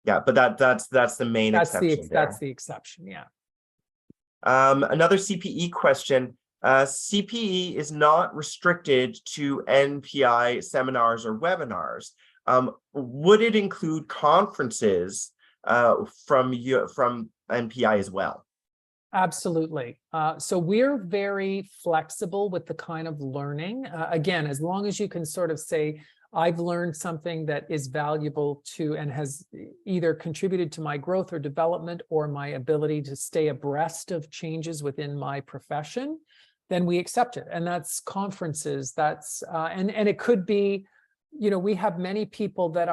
Yeah, but that's the main exception. That's the exception, yeah. Another CPE question. CPE is not restricted to NPI seminars or webinars. Would it include conferences from NPI as well? Absolutely. So we're very flexible with the kind of learning. Again, as long as you can sort of say, I've learned something that is valuable to and has either contributed to my growth or development or my ability to stay abreast of changes within my profession, then we accept it. And that's conferences, that's and it could be, we have many people that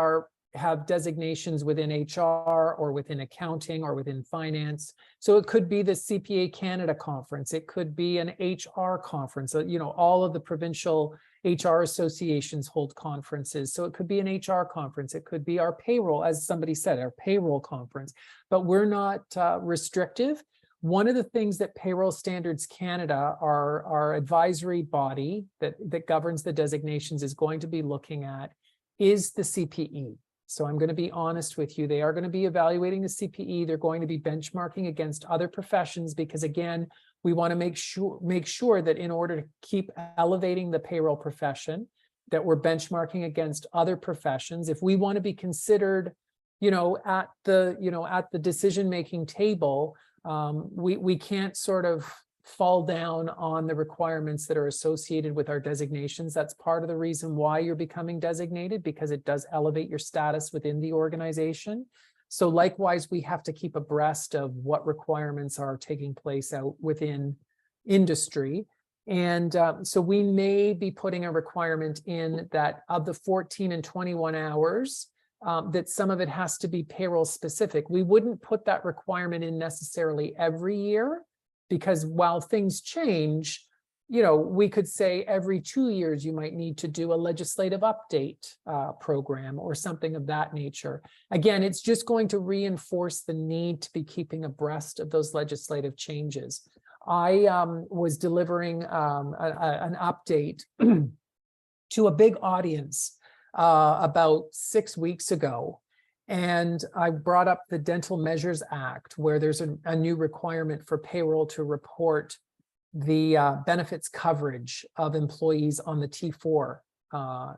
have designations within HR or within accounting or within finance. So it could be the CPA Canada conference. It could be an HR conference. All of the provincial HR associations hold conferences. So it could be an HR conference. It could be our payroll, as somebody said, our payroll conference, but we're not restrictive. One of the things that Payroll Standards Canada, our advisory body that governs the designations, is going to be looking at is the CPE. So I'm going to be honest with you. They are going to be evaluating the CPE. They're going to be benchmarking against other professions because, again, we want to make sure that in order to keep elevating the payroll profession, that we're benchmarking against other professions. If we want to be considered, at the decision-making table, we can't sort of fall down on the requirements that are associated with our designations. That's part of the reason why you're becoming designated, because it does elevate your status within the organization. So likewise, we have to keep abreast of what requirements are taking place out within industry. And so we may be putting a requirement in that of the 14 and 21 hours, that some of it has to be payroll specific. We wouldn't put that requirement in necessarily every year, because while things change, we could say every 2 years you might need to do a legislative update program or something of that nature. Again, it's just going to reinforce the need to be keeping abreast of those legislative changes. I was delivering an update to a big audience about 6 weeks ago. And I brought up the Dental Measures Act, where there's a new requirement for payroll to report the benefits coverage of employees on the T4,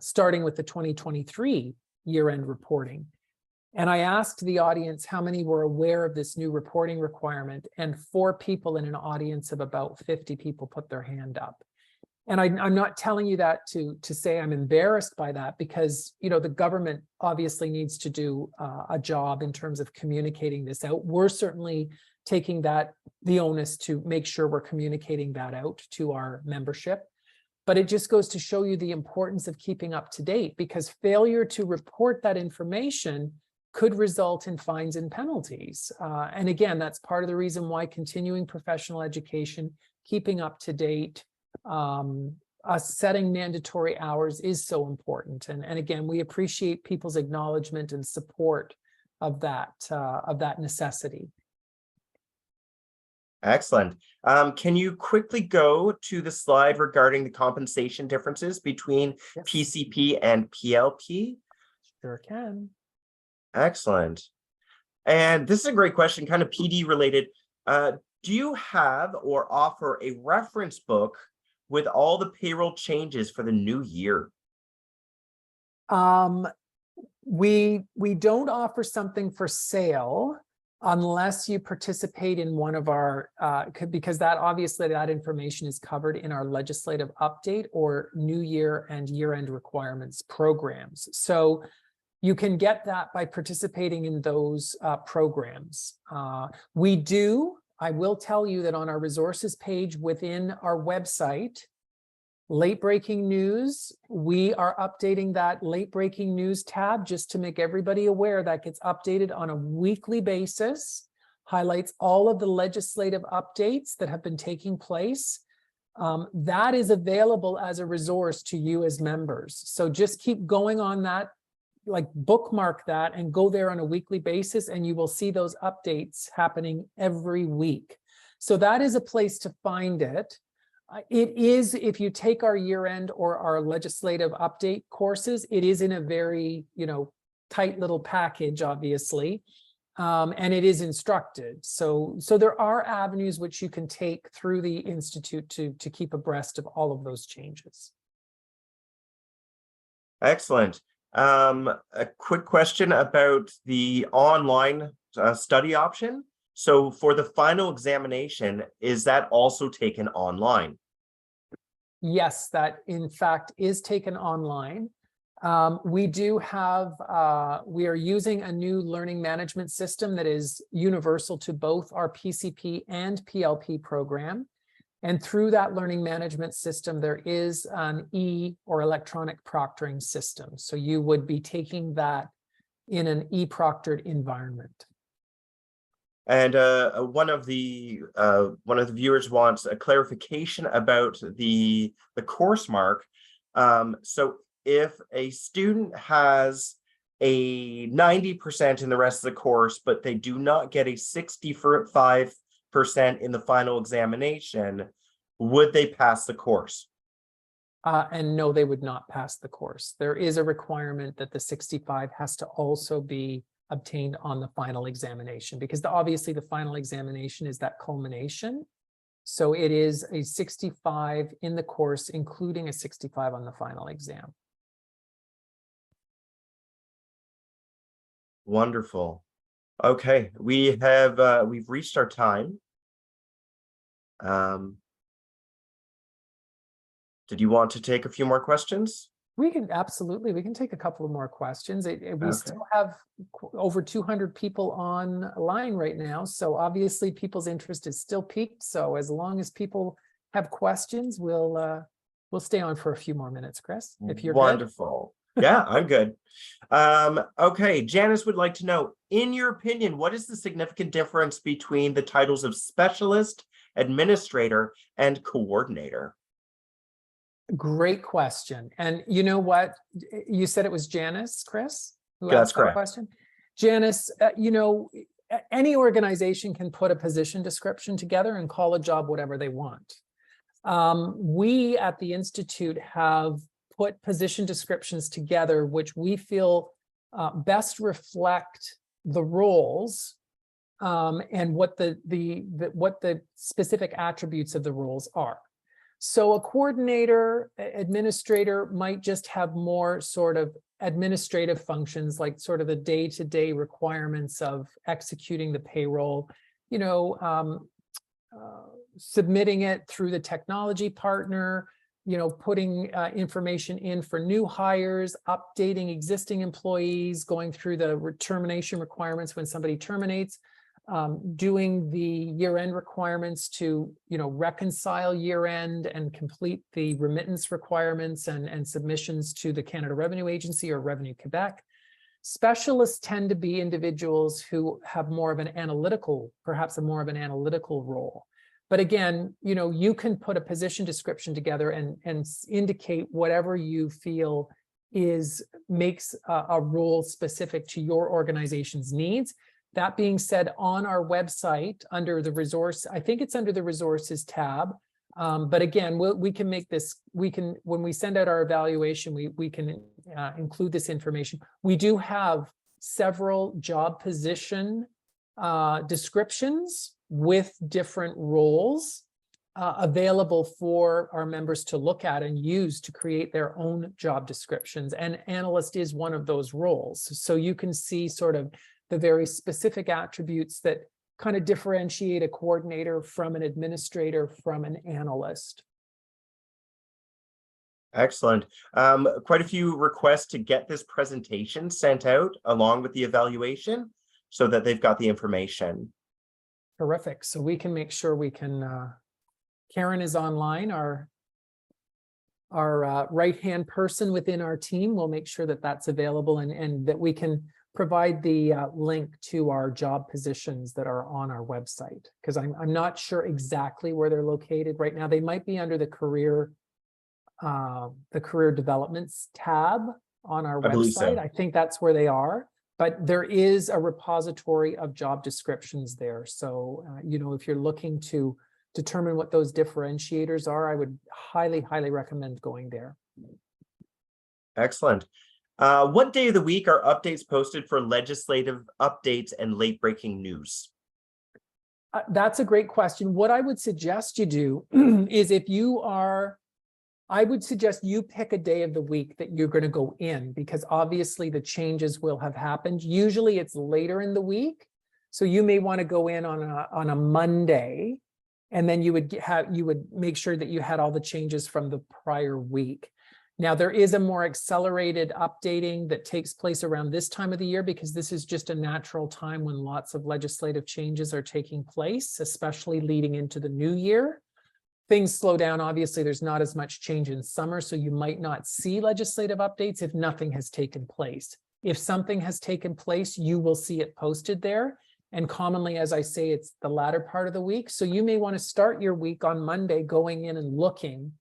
starting with the 2023 year-end reporting. And I asked the audience how many were aware of this new reporting requirement, and 4 people in an audience of about 50 people put their hand up. And I'm not telling you that to say I'm embarrassed by that, because the government obviously needs to do a job in terms of communicating this out. We're certainly taking the onus to make sure we're communicating that out to our membership. But it just goes to show you the importance of keeping up to date, because failure to report that information could result in fines and penalties. And again, that's part of the reason why continuing professional education, keeping up to date, setting mandatory hours is so important. And again, we appreciate people's acknowledgement and support of that necessity. Excellent. Can you quickly go to the slide regarding the compensation differences between Yes. PCP and PLP? Sure can. Excellent. And this is a great question, kind of PD related. Do you have or offer a reference book with all the payroll changes for the new year? We don't offer something for sale unless you participate in one of our, because that information is covered in our legislative update or New Year and year-end requirements programs. So you can get that by participating in those programs. I will tell you that on our resources page within our website, late breaking news, we are updating that late breaking news tab just to make everybody aware that gets updated on a weekly basis, highlights all of the legislative updates that have been taking place. That is available as a resource to you as members. So just keep going on that, like bookmark that and go there on a weekly basis, and you will see those updates happening every week. So that is a place to find it. It is, if you take our year-end or our legislative update courses, it is in a very, tight little package, obviously, and it is instructed. So there are avenues which you can take through the Institute to keep abreast of all of those changes. Excellent. A quick question about the online study option. So for the final examination, is that also taken online? Yes, that in fact is taken online. We are using a new learning management system that is universal to both our PCP and PLP program. And through that learning management system, there is an or electronic proctoring system. So you would be taking that in an proctored environment. And one of the viewers wants a clarification about the course mark. So if a student has a 90% in the rest of the course, but they do not get a 65% in the final examination, would they pass the course? And no, they would not pass the course. There is a requirement that the 65 has to also be obtained on the final examination, because obviously the final examination is that culmination. So it is a 65 in the course, including a 65 on the final exam. Wonderful. Okay, we've reached our time. Did you want to take a few more questions? We can we can take a couple of more questions. We Okay. still have over 200 people online right now. So obviously people's interest is still peaked. So as long as people have questions, we'll stay on for a few more minutes, Chris, if you're good. Wonderful. Yeah, I'm good. Okay, Janice would like to know, in your opinion, what is the significant difference between the titles of specialist, administrator, and coordinator? Great question. And you know what? You said it was Janice, Chris, who That's asked that correct. question. Janice, any organization can put a position description together and call a job whatever they want. We at the Institute have put position descriptions together, which we feel best reflect the roles and what the specific attributes of the roles are. So a coordinator, administrator might just have more sort of administrative functions, like sort of the day-to-day requirements of executing the payroll, submitting it through the technology partner, putting information in for new hires, updating existing employees, going through the termination requirements when somebody terminates, doing the year-end requirements to, reconcile year-end and complete the remittance requirements and submissions to the Canada Revenue Agency or Revenue Quebec. Specialists tend to be individuals who have perhaps more of an analytical role. But again, you can put a position description together and indicate whatever you feel makes a role specific to your organization's needs. That being said, on our website under the resource, I think it's under the resources tab. But again, we can make this, when we send out our evaluation, we can include this information. We do have several job position descriptions with different roles available for our members to look at and use to create their own job descriptions. And analyst is one of those roles. So you can see sort of the very specific attributes that kind of differentiate a coordinator from an administrator from an analyst. Excellent. Quite a few requests to get this presentation sent out along with the evaluation so that they've got the information. Terrific. So we can make sure we can, Karen is online, our right-hand person within our team. We'll make sure that that's available and that we can provide the link to our job positions that are on our website, because I'm not sure exactly where they're located right now. They might be under the career developments tab on our website. So. I think that's where they are, but there is a repository of job descriptions there. So, if you're looking to determine what those differentiators are, I would highly, highly recommend going there. Excellent. What day of the week are updates posted for legislative updates and late breaking news? That's a great question. What I would suggest you do is I would suggest you pick a day of the week that you're going to go in, because obviously the changes will have happened. Usually it's later in the week. So you may want to go in on a Monday, and then you would make sure that you had all the changes from the prior week. Now, there is a more accelerated updating that takes place around this time of the year, because this is just a natural time when lots of legislative changes are taking place, especially leading into the new year. Things slow down. Obviously, there's not as much change in summer, so you might not see legislative updates if nothing has taken place. If something has taken place, you will see it posted there. And commonly, as I say, it's the latter part of the week. So you may want to start your week on Monday going in and looking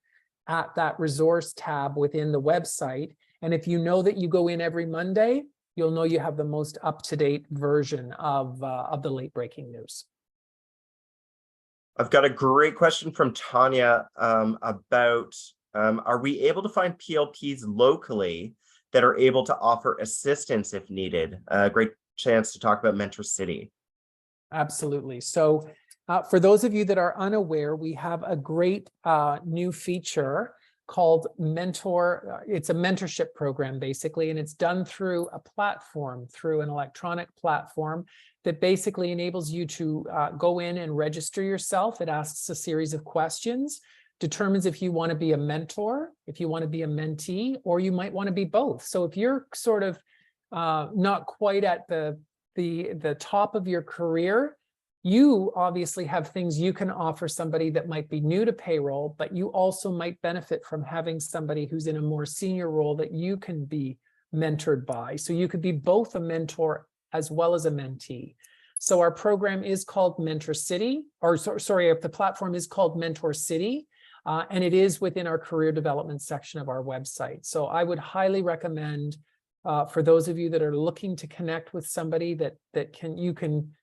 at that resource tab within the website. And if you know that you go in every Monday, you'll know you have the most up-to-date version of the late breaking news. I've got a great question from Tanya about, are we able to find PLPs locally that are able to offer assistance if needed? Great chance to talk about Mentor City. Absolutely. So for those of you that are unaware, we have a great new feature called Mentor. It's a mentorship program, basically, and it's done through a platform, through an electronic platform that basically enables you to go in and register yourself. It asks a series of questions, determines if you want to be a mentor, if you want to be a mentee, or you might want to be both. So if you're sort of not quite at the top of your career, you obviously have things you can offer somebody that might be new to payroll, but you also might benefit from having somebody who's in a more senior role that you can be mentored by. So you could be both a mentor as well as a mentee. So our program is called Mentor City, or sorry, the platform is called Mentor City, and it is within our career development section of our website. So I would highly recommend for those of you that are looking to connect with somebody that you can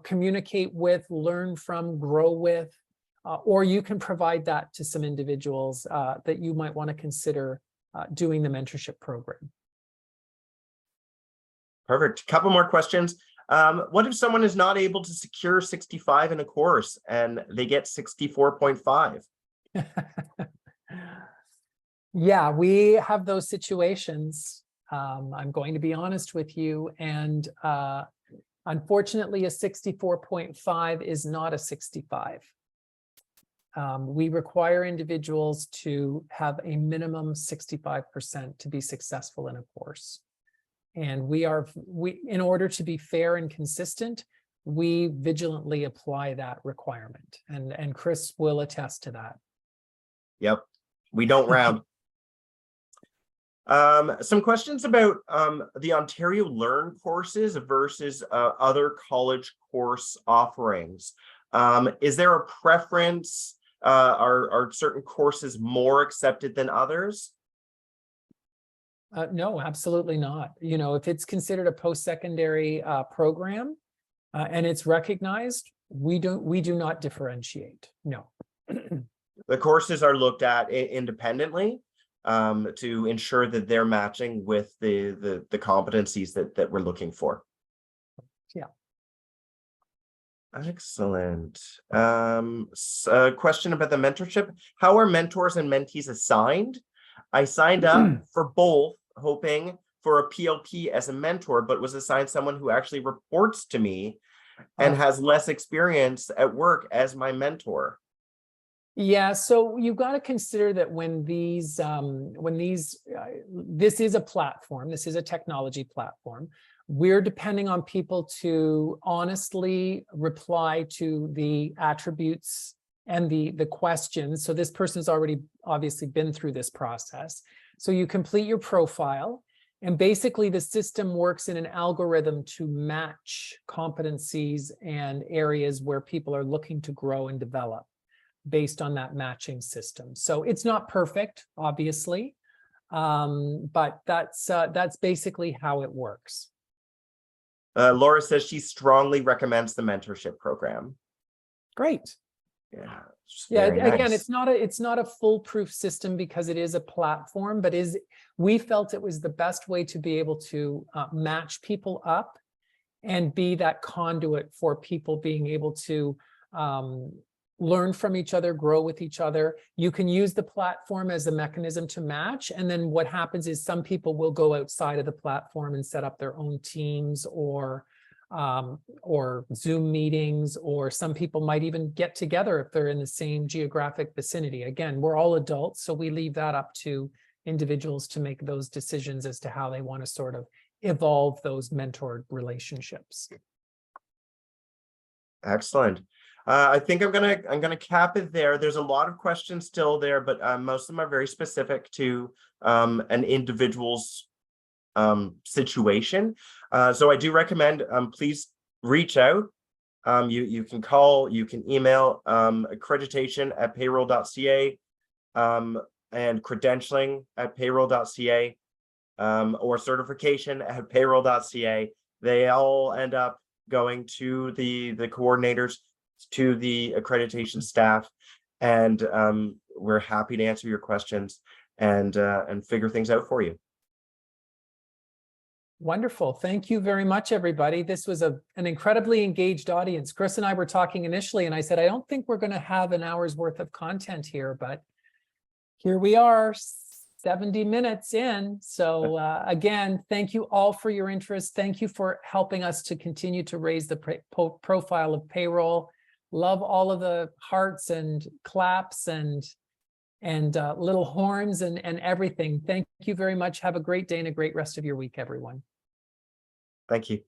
communicate with, learn from, grow with, or you can provide that to some individuals that you might want to consider doing the mentorship program. Perfect. Couple more questions. What if someone is not able to secure 65 in a course and they get 64.5? Yeah, we have those situations. I'm going to be honest with you. And unfortunately, a 64.5 is not a 65. We require individuals to have a minimum 65% to be successful in a course. And in order to be fair and consistent, we vigilantly apply that requirement. And Chris will attest to that. Yep, we don't round. Some questions about the Ontario Learn courses versus other college course offerings. Is there a preference? Are certain courses more accepted than others? No, absolutely not. If it's considered a post-secondary program and it's recognized, we do not differentiate. No. The courses are looked at independently to ensure that they're matching with the competencies that we're looking for. Yeah. Excellent. A question about the mentorship. How are mentors and mentees assigned? I signed up for both, hoping for a PLP as a mentor, but was assigned someone who actually reports to me and has less experience at work as my mentor. Yeah, so you've got to consider that this is a platform, this is a technology platform. We're depending on people to honestly reply to the attributes and the questions. So this person's already obviously been through this process. So you complete your profile, and basically the system works in an algorithm to match competencies and areas where people are looking to grow and develop based on that matching system. So it's not perfect, obviously, but that's basically how it works. Laura says she strongly recommends the mentorship program. Great. Yeah. Yeah, again, nice. it's not a foolproof system because it is a platform, but we felt it was the best way to be able to match people up and be that conduit for people being able to learn from each other, grow with each other. You can use the platform as a mechanism to match. And then what happens is some people will go outside of the platform and set up their own teams or Zoom meetings, or some people might even get together if they're in the same geographic vicinity. Again, we're all adults, so we leave that up to individuals to make those decisions as to how they want to sort of evolve those mentored relationships. Excellent. I think I'm gonna cap it there. There's a lot of questions still there, but most of them are very specific to an individual's situation. So I do recommend please reach out. You can call, you can email accreditation@payroll.ca and credentialing at payroll.ca or certification at payroll.ca. They all end up going to the coordinators, to the accreditation staff, and we're happy to answer your questions and figure things out for you. Wonderful. Thank you very much, everybody. This was an incredibly engaged audience. Chris and I were talking initially, and I said, I don't think we're going to have an hour's worth of content here, but Here we are, 70 minutes in. So again, thank you all for your interest. Thank you for helping us to continue to raise the profile of payroll. Love all of the hearts and claps and little horns and everything. Thank you very much. Have a great day and a great rest of your week, everyone. Thank you.